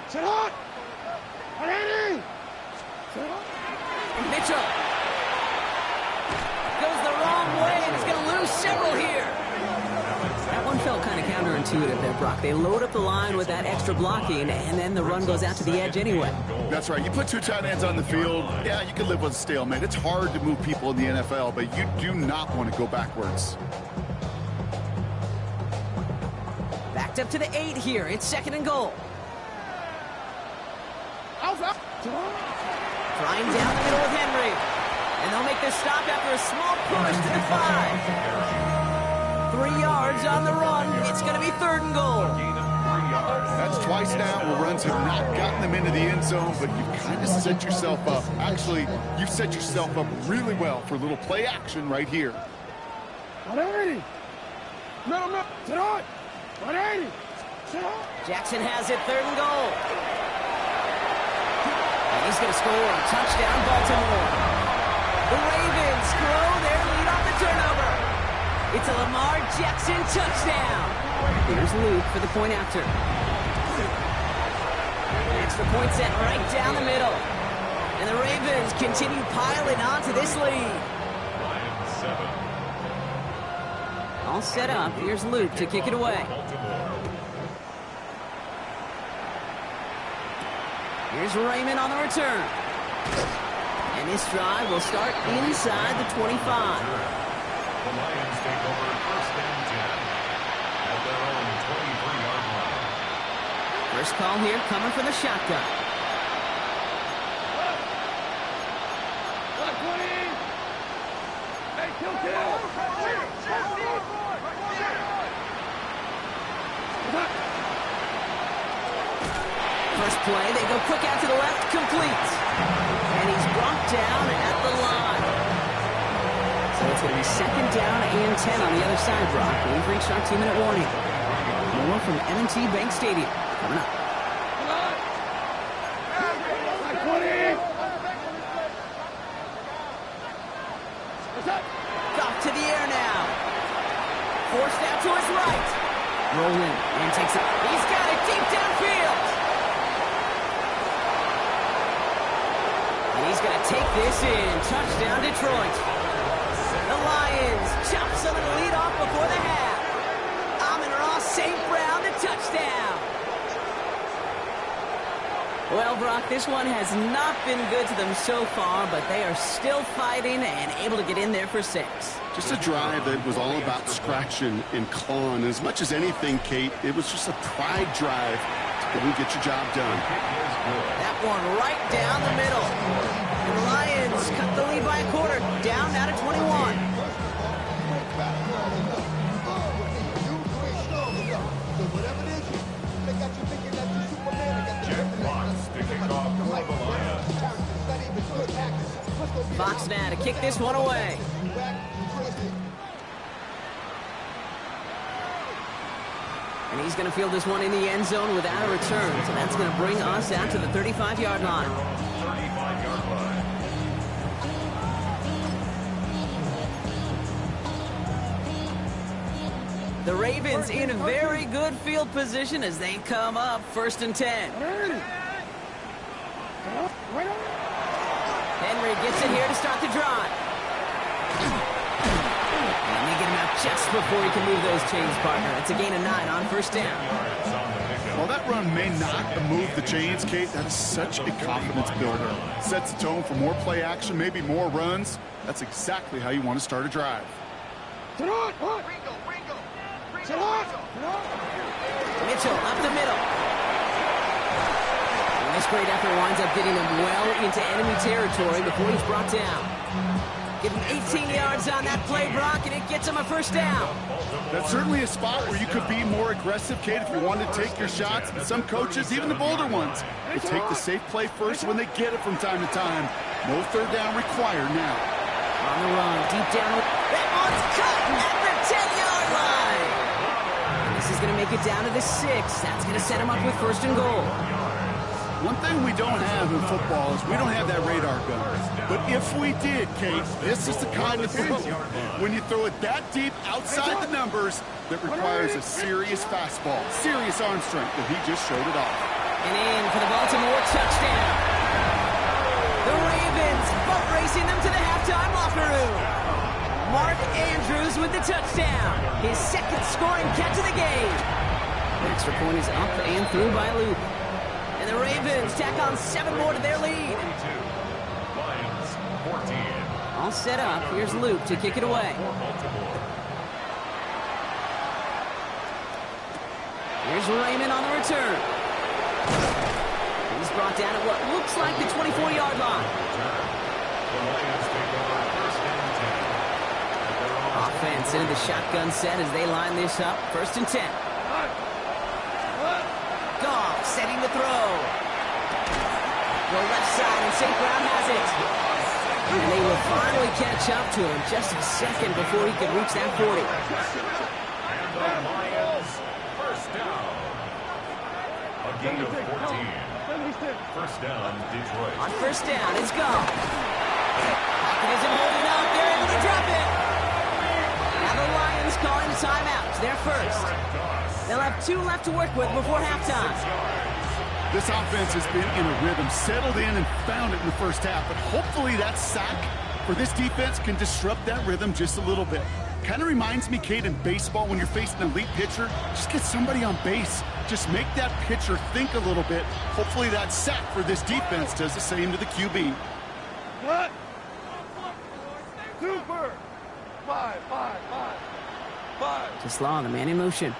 Sit on! 180! Mitchell. Goes the wrong way, and he's going to lose several here. That one felt kind of counterintuitive there, Brock. They load up the line with that extra blocking, and then the run goes out to the edge anyway. That's right. You put two tight ends on the field, yeah, you can live with a stalemate. It's hard to move people in the NFL, but you do not want to go backwards. Backed up to the 8 here. It's 2nd and goal. Flying down the middle with Henry. And they'll make this stop after a small push to the 5. 3 yards on the run. It's going to be 3rd and goal. That's twice now where runs have not gotten them into the end zone, but you've kind of set yourself up. Actually, you've set yourself up really well for a little play action right here. 180. No. Sit on. 180. Sit on. Jackson has it, 3rd and goal. And he's going to score a touchdown, Baltimore. The Ravens grow their lead off the turnover. It's a Lamar Jackson touchdown. Here's Luke for the point after. Extra point set right down the middle. And the Ravens continue piling onto this lead. Lions 7. All set up. Here's Luke to kick it away. Here's Raymond on the return. And this drive will start inside the 25. The Lions take over 1st and 10 at their own 23-yard line. First call here coming from the shotgun. 120. Hey, kill. First play, they go quick out to the left, complete. And he's brought down at the line. So it's going to be 2nd down and 10 on the other side, Brock. We've reached our 2-minute warning. More from M&T Bank Stadium coming up. 120. Off to the air now. Forced out to his right. Rolling and takes it. He's got it deep downfield. He's going to take this in. Touchdown, Detroit. The Lions chop some of the lead off before the half. Amon-Ra St. Brown, the touchdown. Well, Brock, this one has not been good to them so far, but they are still fighting and able to get in there for 6. Just a drive that was all about scratching and clawing. As much as anything, Kate, it was just a pride drive to go and get your job done. That one right down the middle. And the Lions cut the lead by a quarter, down now to 21. Fox now to kick this one away. And he's going to field this one in the end zone without a return. So that's going to bring us out to the 35-yard line. 35-yard line. The Ravens in a very good field position as they come up 1st and 10. Henry gets it here to start the drive. And they get him out just before he can move those chains, partner. It's a gain of 9 on 1st down. While that run may not move the chains, Kate, that is such a confidence builder. Sets the tone for more play action, maybe more runs. That's exactly how you want to start a drive. Mitchell up the middle. And this great effort winds up getting him well into enemy territory before he's brought down. Give him 18 yards on that play, Brock, and it gets him a 1st down. That's certainly a spot where you could be more aggressive, Kate, if you wanted to take your shots. And some coaches, even the bolder ones, they take the safe play first when they get it from time to time. No 3rd down required now. On the run, deep down. That one's cut at the 10-yard line. And this is going to make it down to the 6. That's going to set him up with 1st and goal. One thing we don't have in football is we don't have that radar gun. But if we did, Kate, this is the kind of throw. When you throw it that deep outside the numbers, that requires a serious fastball, serious arm strength, and he just showed it off. And in for the Baltimore touchdown. The The Ravens boat racing them to the halftime locker room. Mark Andrews with the touchdown. His second scoring catch of the game. The extra point is up and through by Luke. And the Ravens tack on 7 more to their lead. 42. Lions 14. All set up. Here's Luke to kick it away. Here's Raymond on the return. He's brought down at what looks like the 24-yard line. The Lions take over first and 10. Offense into the shotgun set as they line this up. First and 10. Goff setting the throw. The left side, and St. Brown has it. And they will finally catch up to him just a second before he can reach that 40. And the Lions first down. A gain of 14. First down, Detroit. On first down, it's Goff. Pocket isn't holding up. They're able to drop it. Now the Lions calling a timeout. They're first. They'll have 2 left to work with before halftime. This offense has been in a rhythm, settled in and found it in the first half, but hopefully that sack for this defense can disrupt that rhythm just a little bit. Kind of reminds me, Kate, in baseball when you're facing an elite pitcher, just get somebody on base. Just make that pitcher think a little bit. Hopefully that sack for this defense does the same to the QB. What? Super. 5. Just law, the man in motion.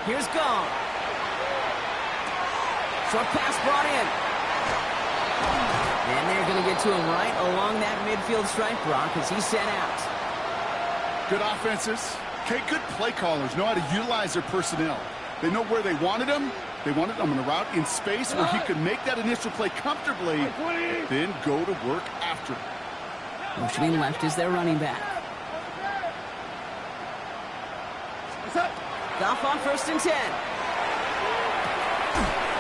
Here's Goff. Short pass brought in. And they're going to get to him right along that midfield stripe, Brock, as he's sent out. Good offenses. Okay, good play callers know how to utilize their personnel. They know where they wanted him. They wanted him on a route in space where he could make that initial play comfortably, then go to work after it. Motioning left is their running back. Goff on first and 10.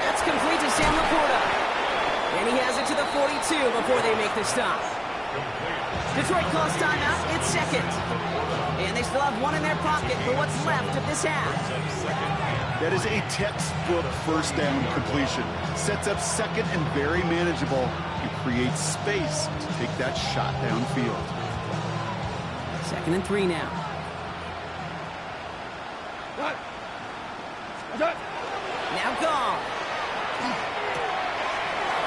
That's complete to Sam Laporta. And he has it to the 42 before they make the stop. Detroit calls timeout. It's second. And they still have 1 in their pocket for what's left of this half. That is a textbook first down completion. Sets up second and very manageable. It creates space to take that shot downfield. 2nd and 3 now. Now Goff.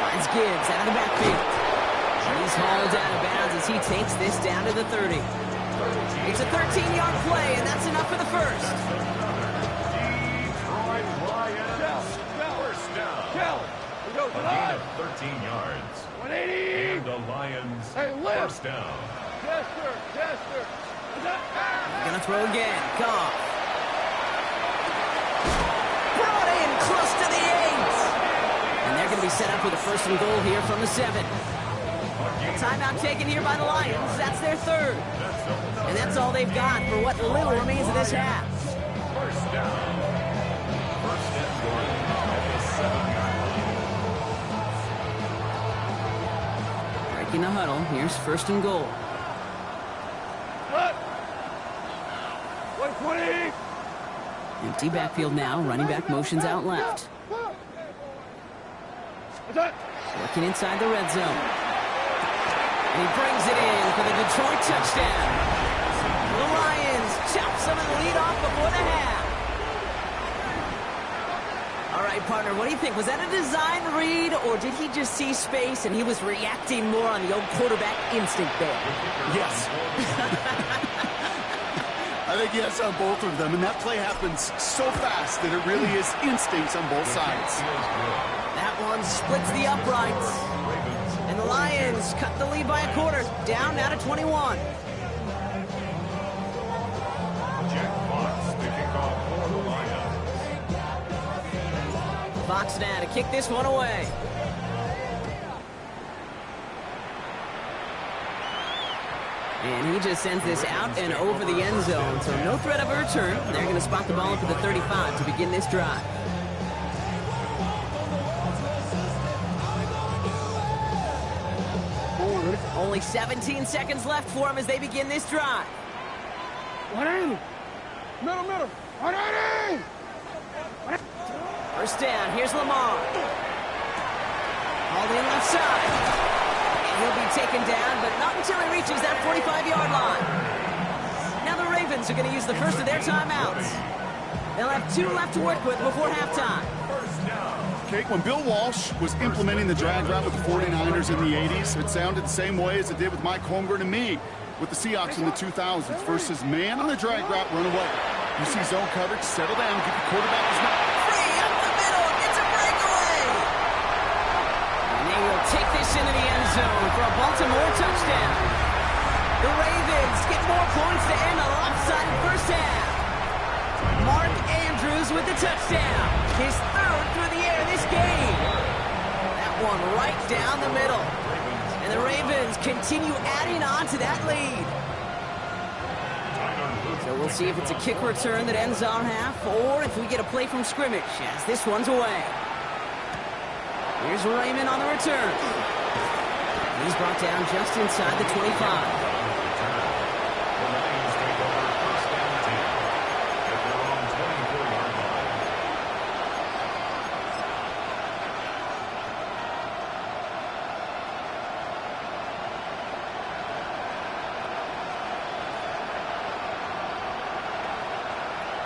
Finds Gibbs out of the backfield. He's hauled out of bounds as he takes this down to the 30. It's a 13-yard play, and that's enough for the first. Detroit Lions first down. A gain of 13 yards. 180. And the Lions first down. Chester. Gonna throw again. Goff. Brought in close to the 8. And they're going to be set up with a first and goal here from the 7. A timeout taken here by the Lions. That's their 3rd. And that's all they've got for what little remains of this half. First down. First and goal at the 7-yard line. Breaking the huddle. Here's first and goal. What? 120. Empty backfield now. Running back motions out left. Working inside the red zone. And he brings it in for the Detroit touchdown. The Lions chop some of the lead off before the half. All right, partner, what do you think? Was that a design read, or did he just see space and he was reacting more on the old quarterback instinct there? Yes. I think yes on both of them, and that play happens so fast that it really is instincts on both sides. That one splits the uprights. And the Lions cut the lead by a quarter. Down now to 21. Jack Fox to kick off for the Lions. Fox now to kick this one away. And he just sends this out and over the end zone. So no threat of a return. They're going to spot the ball up at the 35 to begin this drive. Only 17 seconds left for him as they begin this drive. 180. Middle. 180. First down. Here's Lamar. Hauled in left side. And he'll be taken down, but not until he reaches that 45-yard line. Now the Ravens are going to use the first of their timeouts. They'll have 2 left to work with before halftime. Kate, when Bill Walsh was implementing the drag route with the 49ers in the 80s, it sounded the same way as it did with Mike Holmgren and me with the Seahawks in the 2000s versus man on the drag route, run away. You see zone coverage, settle down, get the quarterback his man. Free up the middle, gets a breakaway. And they will take this into the end zone for a Baltimore touchdown. The Ravens get more points to end the lopsided first half. Mark Andrews with the touchdown. His 3rd through the air this game. That one right down the middle. And the Ravens continue adding on to that lead. So we'll see if it's a kick return that ends our half, or if we get a play from scrimmage as this one's away. Here's Raymond on the return. He's brought down just inside the 25.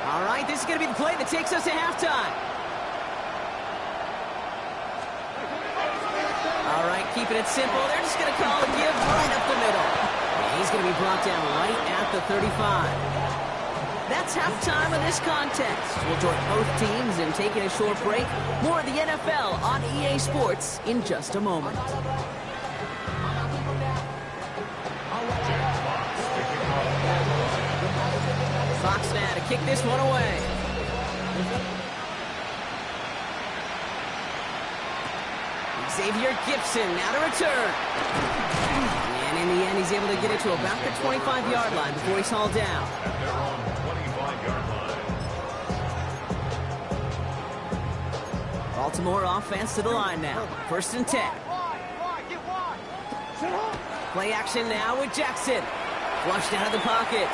All right, this is going to be the play that takes us to halftime. All right, keeping it simple. They're just going to call a give right up the middle. And he's going to be brought down right at the 35. That's halftime of this contest. We'll join both teams in taking a short break. More of the NFL on EA Sports in just a moment. Fox now to kick this one away. Xavier Gibson now to return. And in the end, he's able to get it to about the 25-yard line before he's hauled down. At their own 25-yard line. Baltimore offense to the line now. 1st and 10. Play action now with Jackson. Flushed out of the pocket.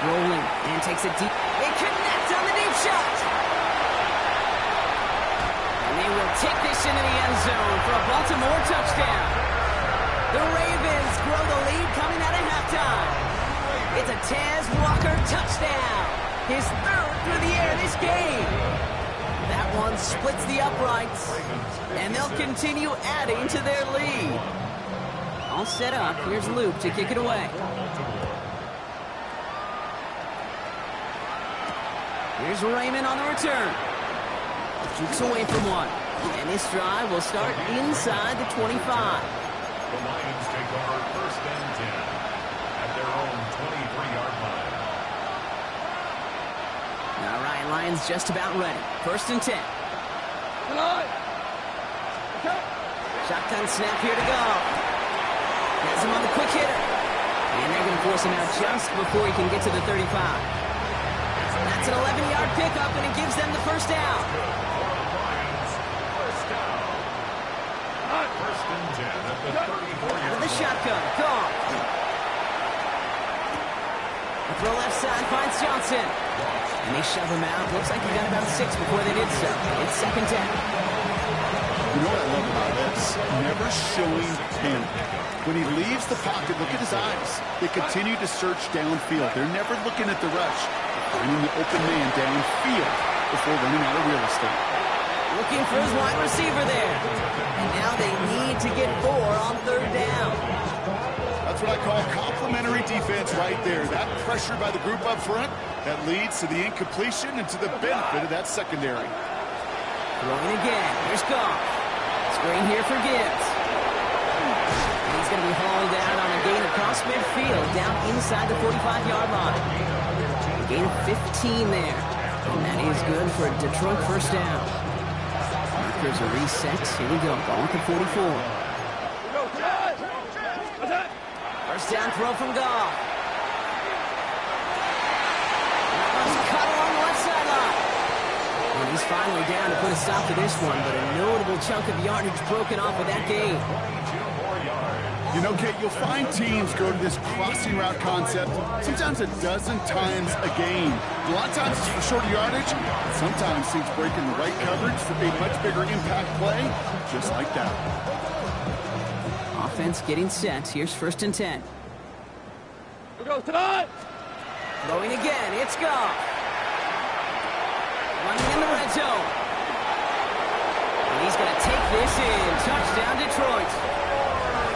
Rolling and takes a deep. It connects on the deep shot. And they will take this into the end zone for a Baltimore touchdown. The Ravens grow the lead coming out of halftime. It's a Taz Walker touchdown. His 3rd through the air this game. That one splits the uprights. And they'll continue adding to their lead. All set up. Here's Luke to kick it away. Here's Raymond on the return. Jukes away from one. And this drive will start inside the 25. The Lions take over 1st and 10 at their own 23-yard line. All right, Lions just about ready. 1st and 10. Shotgun snap here to go. Has him on the quick hitter. And they're going to force him out just before he can get to the 35. That's an 11-yard pickup, and it gives them the 1st down. First and 10 at the 34-yard Out of the shotgun. Gone. The throw left side finds Johnson. And they shove him out. Looks like he got about 6 before they did so. It's 2nd down. You know what I love about this? Never showing panic. When he leaves the pocket, look at his eyes. They continue to search downfield. They're never looking at the rush. Finding the open man downfield before running out of real estate. Looking for his wide receiver there. And now they need to get 4 on 3rd down. That's what I call complementary defense right there. That pressure by the group up front, that leads to the incompletion and to the benefit of that secondary. Throwing again. Here's Goff. Screen here for Gibbs. And he's going to be hauled down on a gain across midfield down inside the 45-yard line. A gain of 15 there. And that is good for a Detroit 1st down. Markers are reset. Here we go. Ball at the 44. 1st down throw from Goff. That one's cut along the left sideline. And he's finally down to put a stop to this one, but a notable chunk of yardage broken off with that gain. 22 more yards. You know, Kate, you'll find teams go to this crossing route concept sometimes a dozen times a game. A lot of times it's for shorter yardage. Sometimes teams break in the right coverage for a much bigger impact play, just like that. Offense getting set. Here's 1st and 10. Here goes tonight. Throwing again. It's Goff. Running in the red zone. And he's going to take this in. Touchdown, Detroit.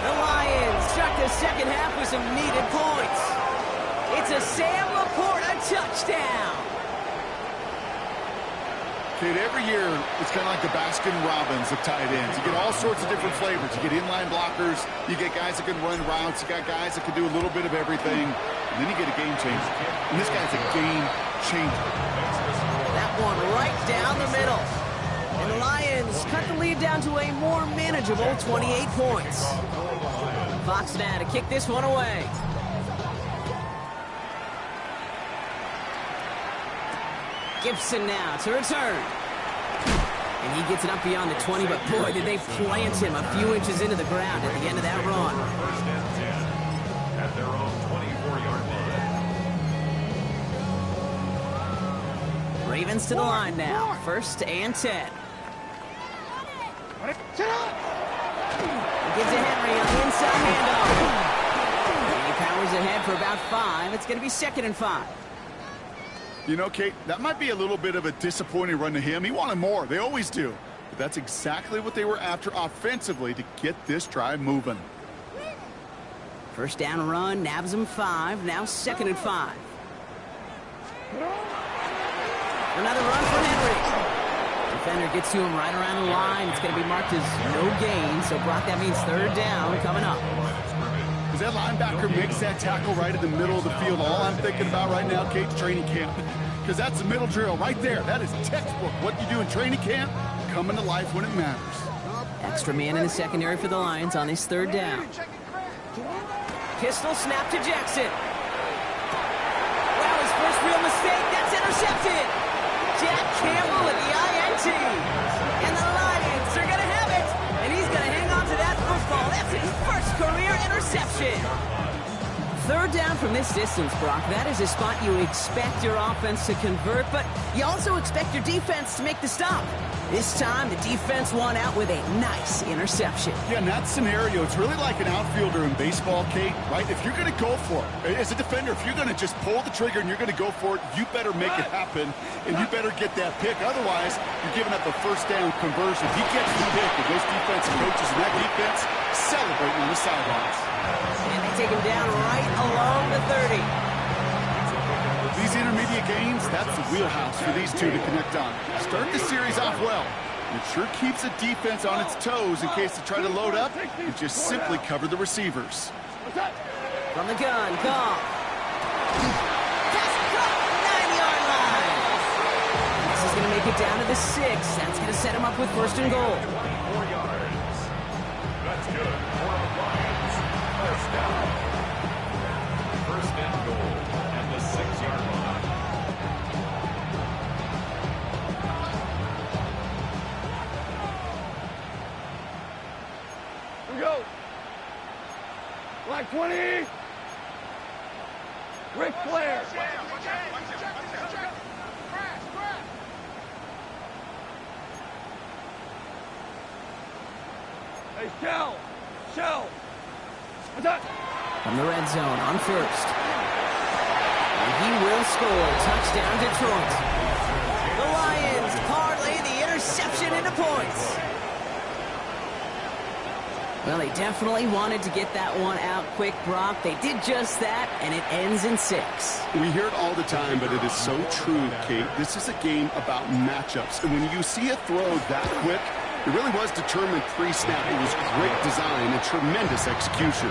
The Lions start the second half with some needed points. It's a Sam Laporta touchdown. Kate, every year it's kind of like the Baskin-Robbins of tight ends. You get all sorts of different flavors. You get inline blockers. You get guys that can run routes. You got guys that can do a little bit of everything. And then you get a game changer. And this guy's a game changer. That one right down the middle. And the Lions cut the lead down to a more manageable 28 points. Fox now to kick this one away. Gibson now to return. And he gets it up beyond the 20, but boy, did they plant him a few inches into the ground at the end of that run. 1st and 10 at their own 24-yard line. Ravens to the line now. 1st and 10. Gives it Henry on the inside handoff. And he powers ahead for about 5. It's going to be 2nd and 5. You know, Kate, that might be a little bit of a disappointing run to him. He wanted more. They always do. But that's exactly what they were after offensively to get this drive moving. 1st down run, nabs him 5. Now 2nd and 5. Another run for Henry. Defender gets to him right around the line. It's going to be marked as no gain. So, Brock, that means 3rd down coming up. As that linebacker makes that tackle right in the middle of the field, all I'm thinking about right now, Kate, training camp. Because that's the middle drill right there. That is textbook. What you do in training camp, coming to life when it matters. Extra man in the secondary for the Lions on this 3rd down. Pistol snap to Jackson. Wow, his first real mistake. That's intercepted. Jack Campbell with the INT. And the Lions are going to have it. And he's going to hang on to that football. That's his first career interception. 3rd down from this distance, Brock. That is a spot you expect your offense to convert, but you also expect your defense to make the stop. This time, the defense won out with a nice interception. Yeah, in that scenario, it's really like an outfielder in baseball, Kate, right? If you're going to go for it, as a defender, if you're going to just pull the trigger and you're going to go for it, you better make it happen, and you better get that pick. Otherwise, you're giving up a 1st down conversion. He gets the pick, and those defensive coaches and that defense celebrating on the sidelines. And they take him down right along the 30. These intermediate gains, that's the wheelhouse for these two to connect on. Start the series off well. It sure keeps the defense on its toes in case they try to load up and just simply cover the receivers. From the gun, Goff. Pass caught, 9-yard line. This is going to make it down to the 6. That's going to set him up with 1st and goal. 4 yards. That's good for the Lions. 1st down. 1st and goal at the 6-yard line. Here we go. Like 20. Ric Flair. Hey, Shell. What's that? From the red zone on 1st. And he will score. Touchdown, Detroit. The Lions parlay the interception into points. Well, they definitely wanted to get that one out quick, Brock. They did just that, and it ends in 6. We hear it all the time, but it is so true, Kate. This is a game about matchups. And when you see a throw that quick, it really was determined pre-snap. It was great design and tremendous execution.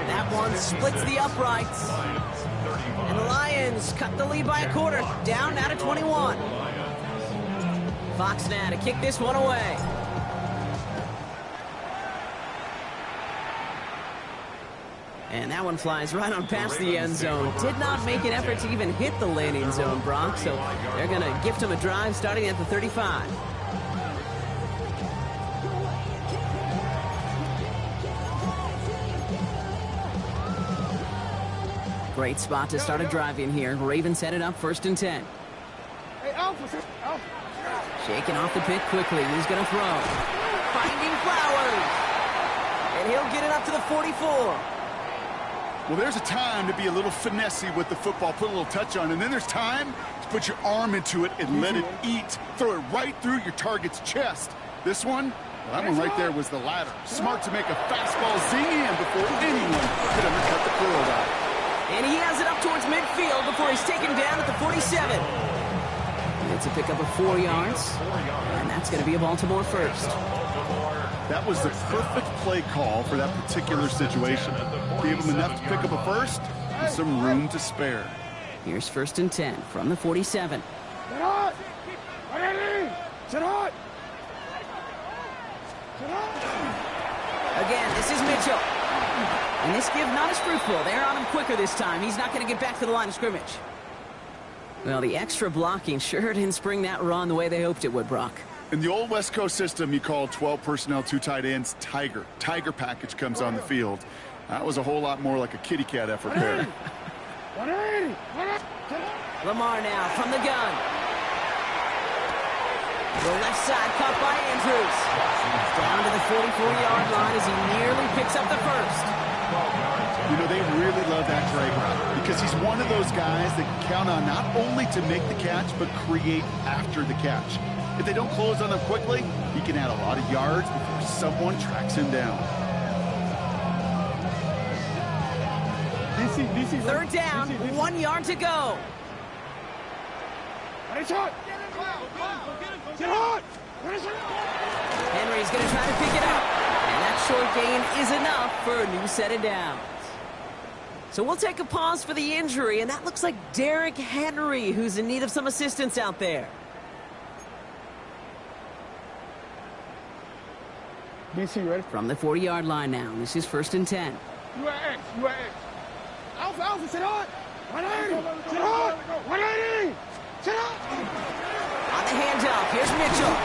That one splits the uprights. And the Lions cut the lead by a quarter. Down now to 21. Fox now to kick this one away. And that one flies right on past the end zone. Did not make an effort to even hit the landing zone, Brock. So they're going to gift him a drive starting at the 35. Great spot to start a drive in here. Ravens headed up 1st and 10. Hey, Alpha. Shaking off the pick quickly. He's going to throw. Finding Flowers. And he'll get it up to the 44. Well, there's a time to be a little finessey with the football, put a little touch on, and then there's time to put your arm into it and let it eat. Throw it right through your target's chest. This one, well, that one right there was the latter. Smart to make a fastball zing in before anyone could undercut the quarterback. And he has it up towards midfield before he's taken down at the 47. It's a pickup of 4 yards, and that's going to be a Baltimore first. That was the perfect play call for that particular situation. Gave him enough to pick up a first and some room to spare. Here's 1st and 10 from the 47. Sit hot. Sit hot. Again, this is Mitchell. And this give not as fruitful. They're on him quicker this time. He's not going to get back to the line of scrimmage. Well, the extra blocking sure didn't spring that run the way they hoped it would, Brock. In the old West Coast system, you called 12 personnel, 2 tight ends, Tiger. Tiger package comes on the field. That was a whole lot more like a kitty cat effort there. 180. Lamar now from the gun. The left side caught by Andrews. Down to the 44-yard line as he nearly picks up the first. You know, they really love that drag route because he's one of those guys that can count on not only to make the catch, but create after the catch. If they don't close on them quickly, he can add a lot of yards before someone tracks him down. DC. 3rd down, 1 yard to go. Get hot. Get hot. Henry's going to try to pick it up. And that short gain is enough for a new set of downs. So we'll take a pause for the injury, and that looks like Derrick Henry, who's in need of some assistance out there. DC, ready? From the 40-yard line now. This is 1st and 10. You at X. Alpha, sit hot. 180. Sit hot. 180. Sit hot. On the handoff, here's Mitchell.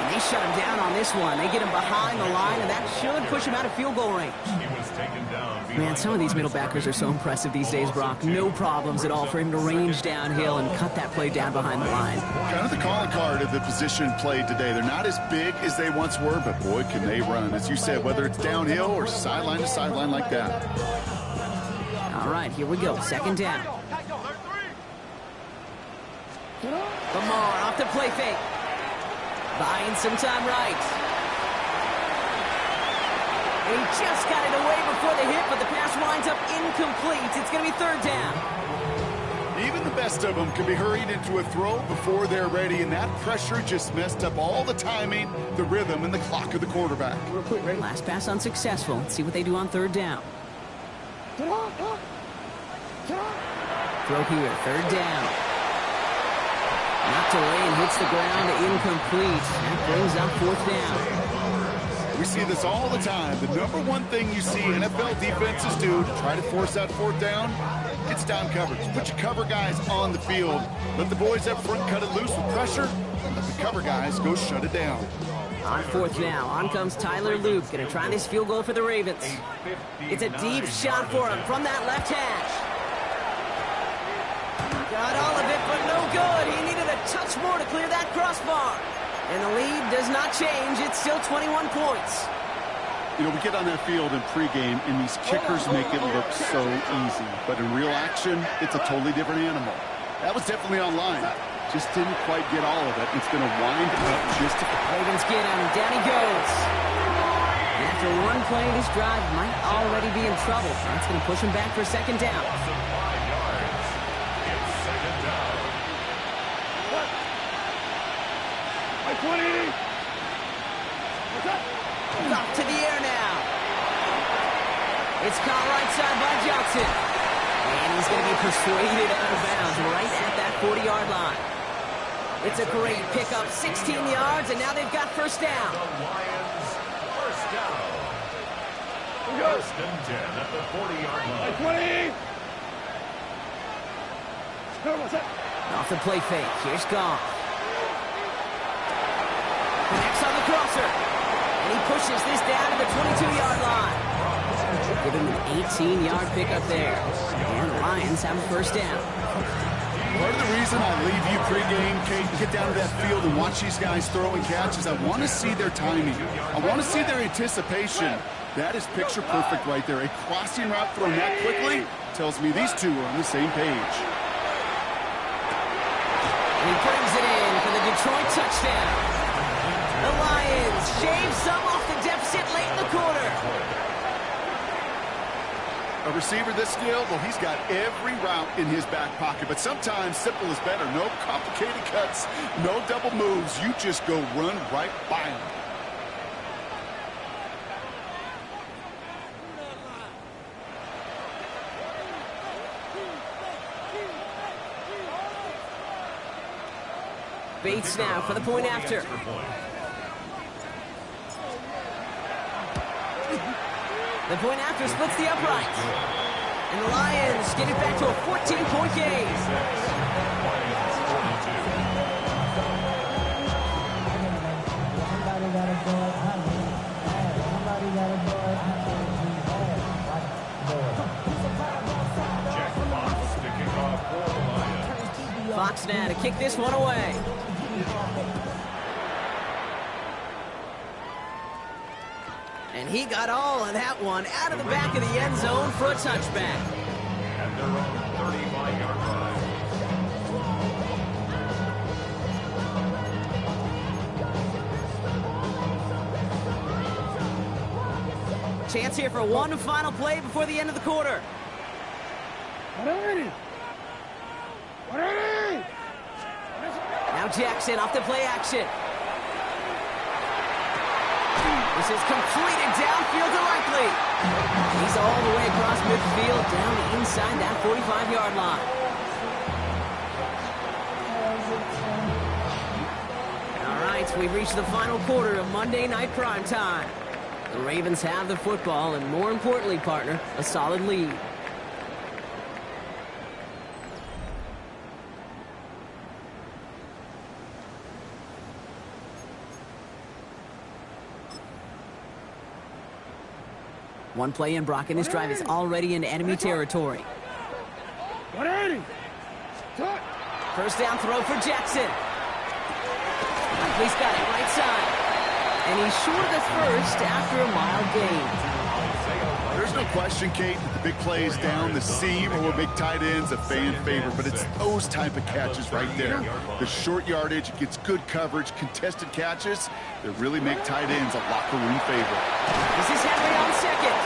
And they shut him down on this one. They get him behind the line, and that should push him out of field goal range. He was taken down. Man, some of these middle backers are so impressive these days, Brock. No problems at all for him to range downhill and cut that play down behind the line. Kind of the calling card of the position played today. They're not as big as they once were, but boy, can they run. As you said, whether it's downhill or sideline to sideline like that. All right, here we go. 2nd down. Lamar off the play fake. Buying some time right. He just got it away before the hit, but the pass winds up incomplete. It's going to be 3rd down. Even the best of them can be hurried into a throw before they're ready, and that pressure just messed up all the timing, the rhythm, and the clock of the quarterback. Real quick, ready? Last pass unsuccessful. Let's see what they do on 3rd down. Sit hot. Throw here, 3rd down. Knocked away and hits the ground, incomplete. That brings up 4th down. We see this all the time. The number one thing you see NFL defenses do to try to force that 4th down, it's down coverage. Put your cover guys on the field. Let the boys up front cut it loose with pressure, and let the cover guys go shut it down. On 4th now, on comes Tyler Loop. Going to try this field goal for the Ravens. It's a deep shot for him from that left hash. Got all of it, but no good. He needed a touch more to clear that crossbar. And the lead does not change. It's still 21 points. You know, we get on that field in pregame, and these kickers make it look so easy. But in real action, it's a totally different animal. That was definitely on line. Just didn't quite get all of it. It's going to wind up just a... Ravens get him. Down he goes. And after one play, this drive might already be in trouble. That's going to push him back for 2nd down. Off to the air now. It's caught right side by Johnson. And he's going to be persuaded out of bounds right at that 40-yard line. It's a great pickup, 16 yards, and now they've got 1st down. The Lions, 1st down. 1st and 10 at the 40-yard line. 20. Off the play fake. Here's Goff. Connects on the crosser. And he pushes this down to the 22-yard line. Give him an 18-yard pickup there. And the Lions have a first down. Part of the reason I leave you pregame, Kate, and get down to that field and watch these guys throw and catch is I want to see their timing. I want to see their anticipation. That is picture perfect right there. A crossing route thrown that quickly tells me these two are on the same page. And he brings it in for the Detroit touchdown. The Lions shave some off the deficit late in the quarter. A receiver this skilled, well, he's got every route in his back pocket, but sometimes simple is better. No complicated cuts, no double moves. You just go run right by him. Bates now for the point after. The point after splits the upright. And the Lions get it back to a 14-point game. Fox now to kick this one away. And he got all of that one out of the back of the end zone for a touchback. And they're on 35-yard line. Chance here for one final play before the end of the quarter. Now Jackson off the play action. This is completed downfield to Likely. He's all the way across midfield down inside that 45-yard line. All right, we've reached the final quarter of Monday Night Primetime. The Ravens have the football and, more importantly, partner, a solid lead. One play in, Brock, and his drive is already in enemy territory. First down throw for Jackson. He's got it right side. And he's short of the first after a mild gain. There's no question, Kate, that the big plays down the seam or big tight ends a fan favorite, but it's those type of catches right there. The short yardage, it gets good coverage, contested catches that really make tight ends a locker room favorite. This is Henry on second.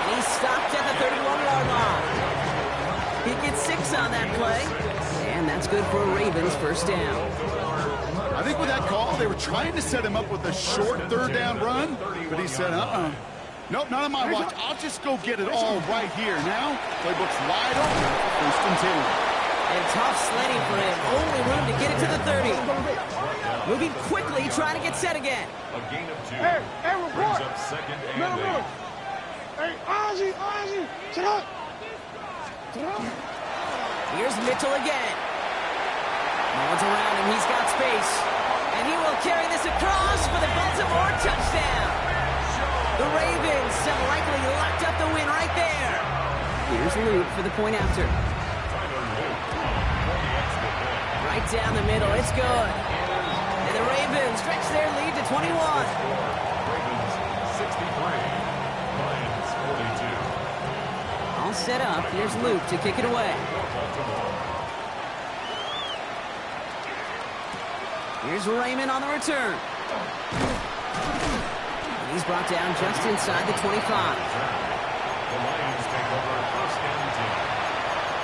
And he's stopped at the 31-yard line. He gets 6 on that play. And that's good for a Ravens first down. I think with that call, they were trying to set him up with a short third down run, but he said, nope, not on my watch. I'll just go get it all right here. Now, playbook's wide open, first and 10. And tough sledding for him. Only room to get it to the 30. Moving quickly, trying to get set again. A gain of 2. Hey, report. Brings up second and 8. Hey, Ozzy, sit up. Here's Mitchell again. No one's around him. He's got space. And he will carry this across for the Baltimore touchdown. The Ravens have likely locked up the win right there. Here's Luke for the point after. Right down the middle. It's good. And the Ravens stretch their lead to 21. Ravens 63. Lions 42. All set up. Here's Luke to kick it away. Here's Raymond on the return. And he's brought down just inside the 25. The Lions take over first and 10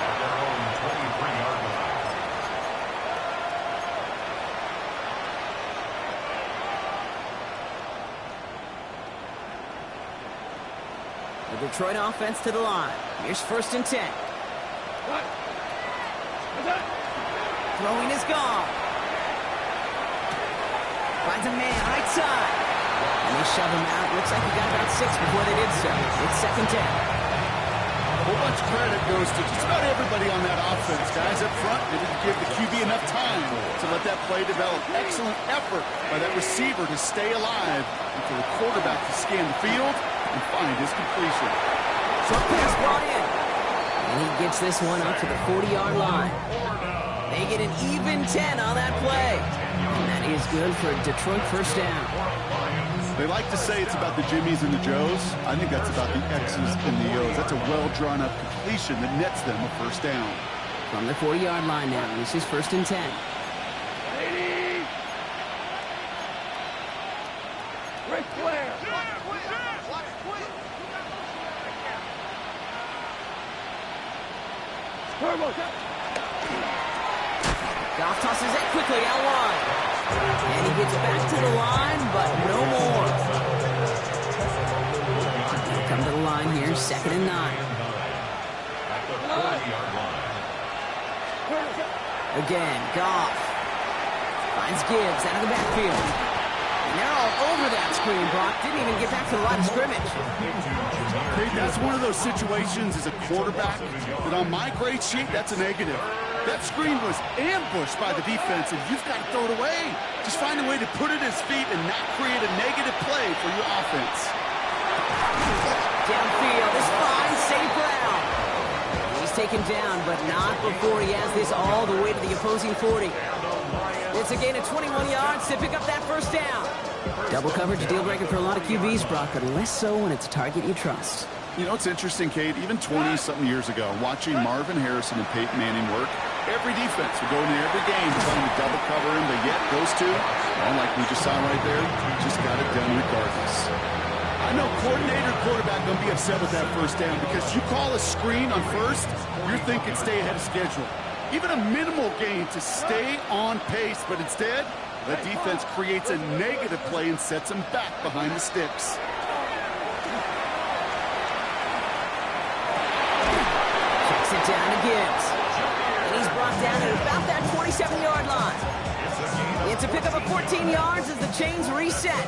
at their own 23-yard line. The Detroit offense to the line. Here's first and 10. Throwing is gone. Finds a man right side. And they shove him out. Looks like he got about 6 before they did so. It's second down. A whole bunch of credit goes to just about everybody on that offense. Guys up front, they didn't give the QB enough time to let that play develop. Excellent effort by that receiver to stay alive and for the quarterback to scan the field and find his completion. Short pass brought in. And he gets this one up to the 40-yard line. They get an even 10 on that play. And that is good for a Detroit first down. They like to say it's about the Jimmies and the Joes. I think that's about the X's and the O's. That's a well-drawn-up completion that nets them a first down. From the 40-yard line now, this is 1st and 10. Ric Flair. Goff tosses it quickly out wide. And he gets back to the line, but no more. They'll come to the line here, 2nd and 9. Again, Goff finds Gibbs out of the backfield. And they're all over that screen. Brock didn't even get back to the line of scrimmage. Hey, that's one of those situations as a quarterback that on my grade sheet, that's a negative. That screen was ambushed by the defense, and you've got to throw it away. Just find a way to put it at his feet and not create a negative play for your offense. Downfield is fine, safe ground. He's taken down, but not before he has this all the way to the opposing 40. It's a gain of 21 yards to pick up that first down. Double coverage deal breaker for a lot of QBs, Brock, but less so when it's a target you trust. You know, it's interesting, Kate, even 20-something years ago, watching Marvin Harrison and Peyton Manning work, every defense would go in there every game trying to double cover him, but yet those two, well, like we just saw right there, just got it done regardless. I know coordinator quarterback going to be upset with that first down because you call a screen on first, you're thinking stay ahead of schedule. Even a minimal gain to stay on pace, but instead, the defense creates a negative play and sets him back behind the sticks. Checks it down to Gibbs. And he's brought down at about that 27-yard line. It's a pickup of 14 yards as the chains reset.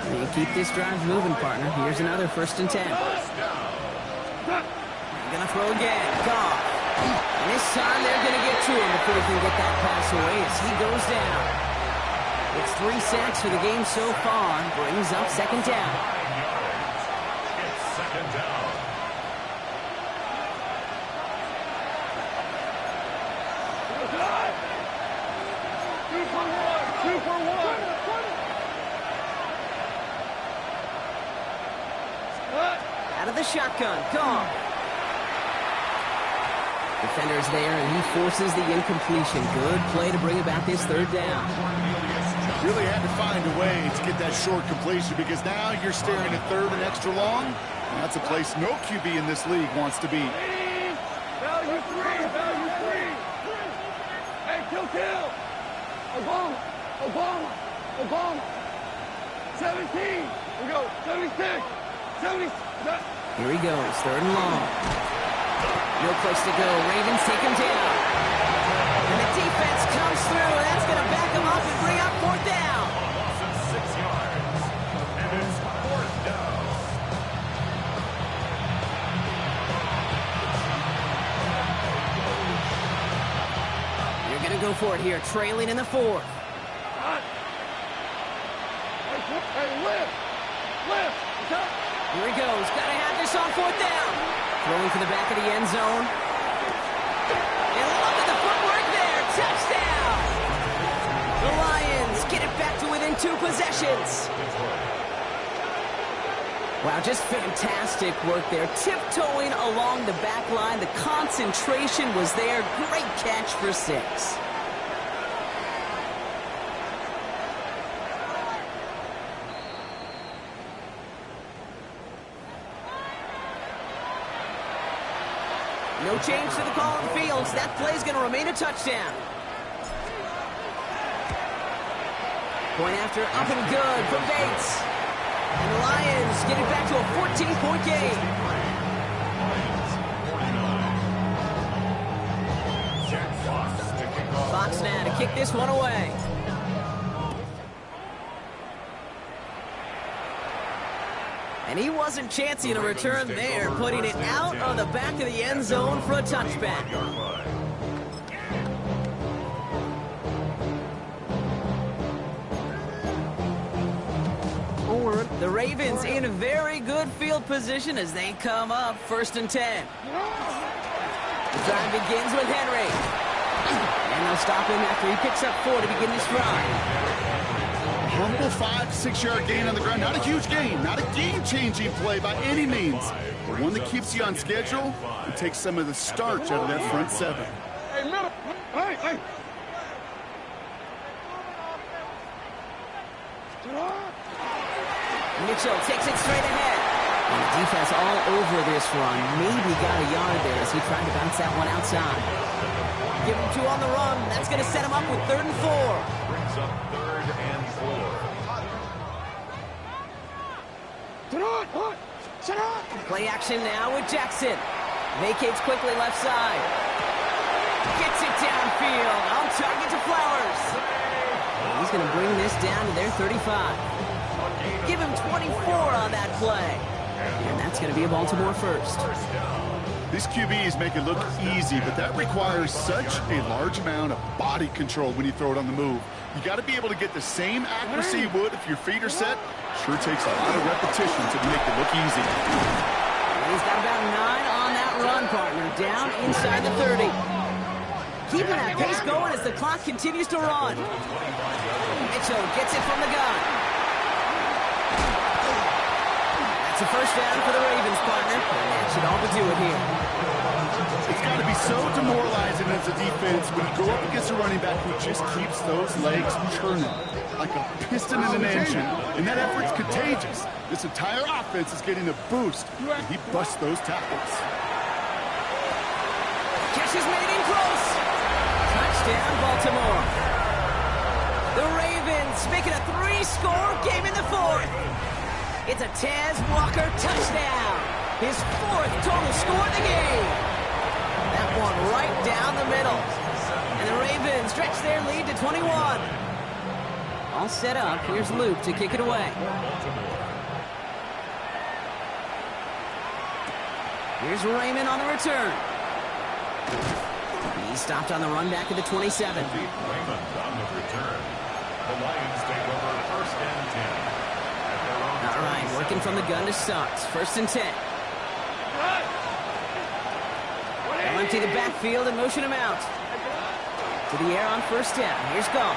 You keep this drive moving, partner. Here's another 1st and 10. They're going to throw again. Goff. And this time they're going to get to him before he can get that pass away as he goes down. It's 3 sacks for the game so far. Brings up 2nd down. It's 2nd down. Two for one. Out of the shotgun. Goff. Defender's there, and he forces the incompletion. Good play to bring about this 3rd down. Really had to find a way to get that short completion because now you're staring at 3rd and extra long. And that's a place no QB in this league wants to be. Value three. Hey, kill. Obama. 17. We go, 76. 70. Here he goes, 3rd and long. No place to go. Ravens take him down. And the defense comes through. That's going to back him up and bring up 4th down. Loss of 6 yards. And it's 4th down. You're going to go for it here, trailing in the 4th. Hey, lift. Here he goes. Got to have this on 4th down. Throwing to the back of the end zone. And look at the footwork there. Touchdown. The Lions get it back to within 2 possessions. Wow, just fantastic work there. Tiptoeing along the back line. The concentration was there. Great catch for 6. No change to the call on the field. That play's going to remain a touchdown. Point after up and good from Bates. And the Lions get it back to a 14-point game. Fox now to kick this one away. And he wasn't chancing a return there, putting it out on the back of the end zone for a touchback. Forward. The Ravens in a very good field position as they come up 1st and 10. The drive begins with Henry. And they'll stop him after he picks up 4 to begin this drive. Humble 5 to 6 yard gain on the ground. Not a huge gain, not a game-changing play by any means, but one that keeps you on schedule and takes some of the starch out of that front 7. Hey, middle. Hey. Mitchell takes it straight ahead. And the defense all over this run. Maybe got a yard there as he tried to bounce that one outside. Give him 2 on the run. That's going to set him up with 3rd and 4. Brings up 3rd and 4. Sit on. Play action now with Jackson. Vacates quickly left side. Gets it downfield. On target to Flowers. And he's going to bring this down to their 35. Give him 24 on that play. And that's going to be a Baltimore first. These QBs make it look easy, but that requires such a large amount of body control when you throw it on the move. You got to be able to get the same accuracy you would if your feet are set. Sure takes a lot of repetition to make it look easy. He's got about 9 on that run, partner. Down inside the 30. Keeping that pace going as the clock continues to run. Mitchell gets it from the gun. It's a first down for the Ravens, partner. And that should all to do it here. It's got to be so demoralizing as a defense when you go up against a running back who just keeps those legs churning like a piston in an engine, and that effort's contagious. This entire offense is getting a boost, and he busts those tackles. Catch is made in close. Touchdown, Baltimore. The Ravens make it a 3-score game in the 4th. It's a Taz Walker touchdown. His 4th total score in the game. That one right down the middle. And the Ravens stretch their lead to 21. All set up. Here's Luke to kick it away. Here's Raymond on the return. He stopped on the run back at the 27. Raymond on the return. The Lions take over 1st and 10. All right, working from the gun to start. 1st and 10. They'll empty the backfield and motion him out. To the air on 1st down. Here's Goff.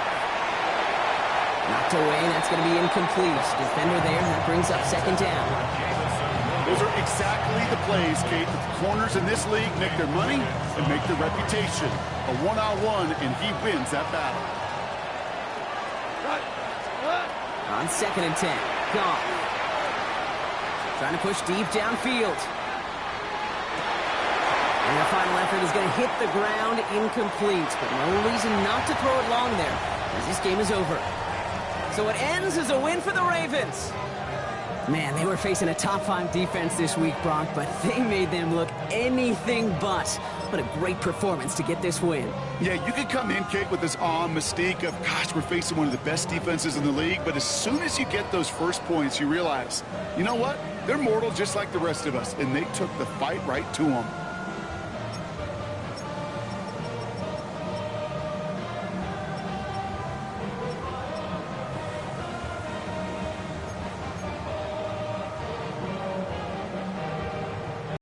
Knocked away, and that's going to be incomplete. Defender there, and that brings up 2nd down. Those are exactly the plays, Kate, that the corners in this league make their money and make their reputation. A one-on-one, and he wins that battle. On 2nd and 10. Goff. Trying to push deep downfield. And the final effort is going to hit the ground incomplete, but no reason not to throw it long there, as this game is over. So it ends as a win for the Ravens. Man, they were facing a top 5 defense this week, Brock, but they made them look anything but. What a great performance to get this win. Yeah, you could come in, Kate, with this awe and mystique of, gosh, we're facing one of the best defenses in the league, but as soon as you get those first points, you realize, you know what? They're mortal just like the rest of us, and they took the fight right to them.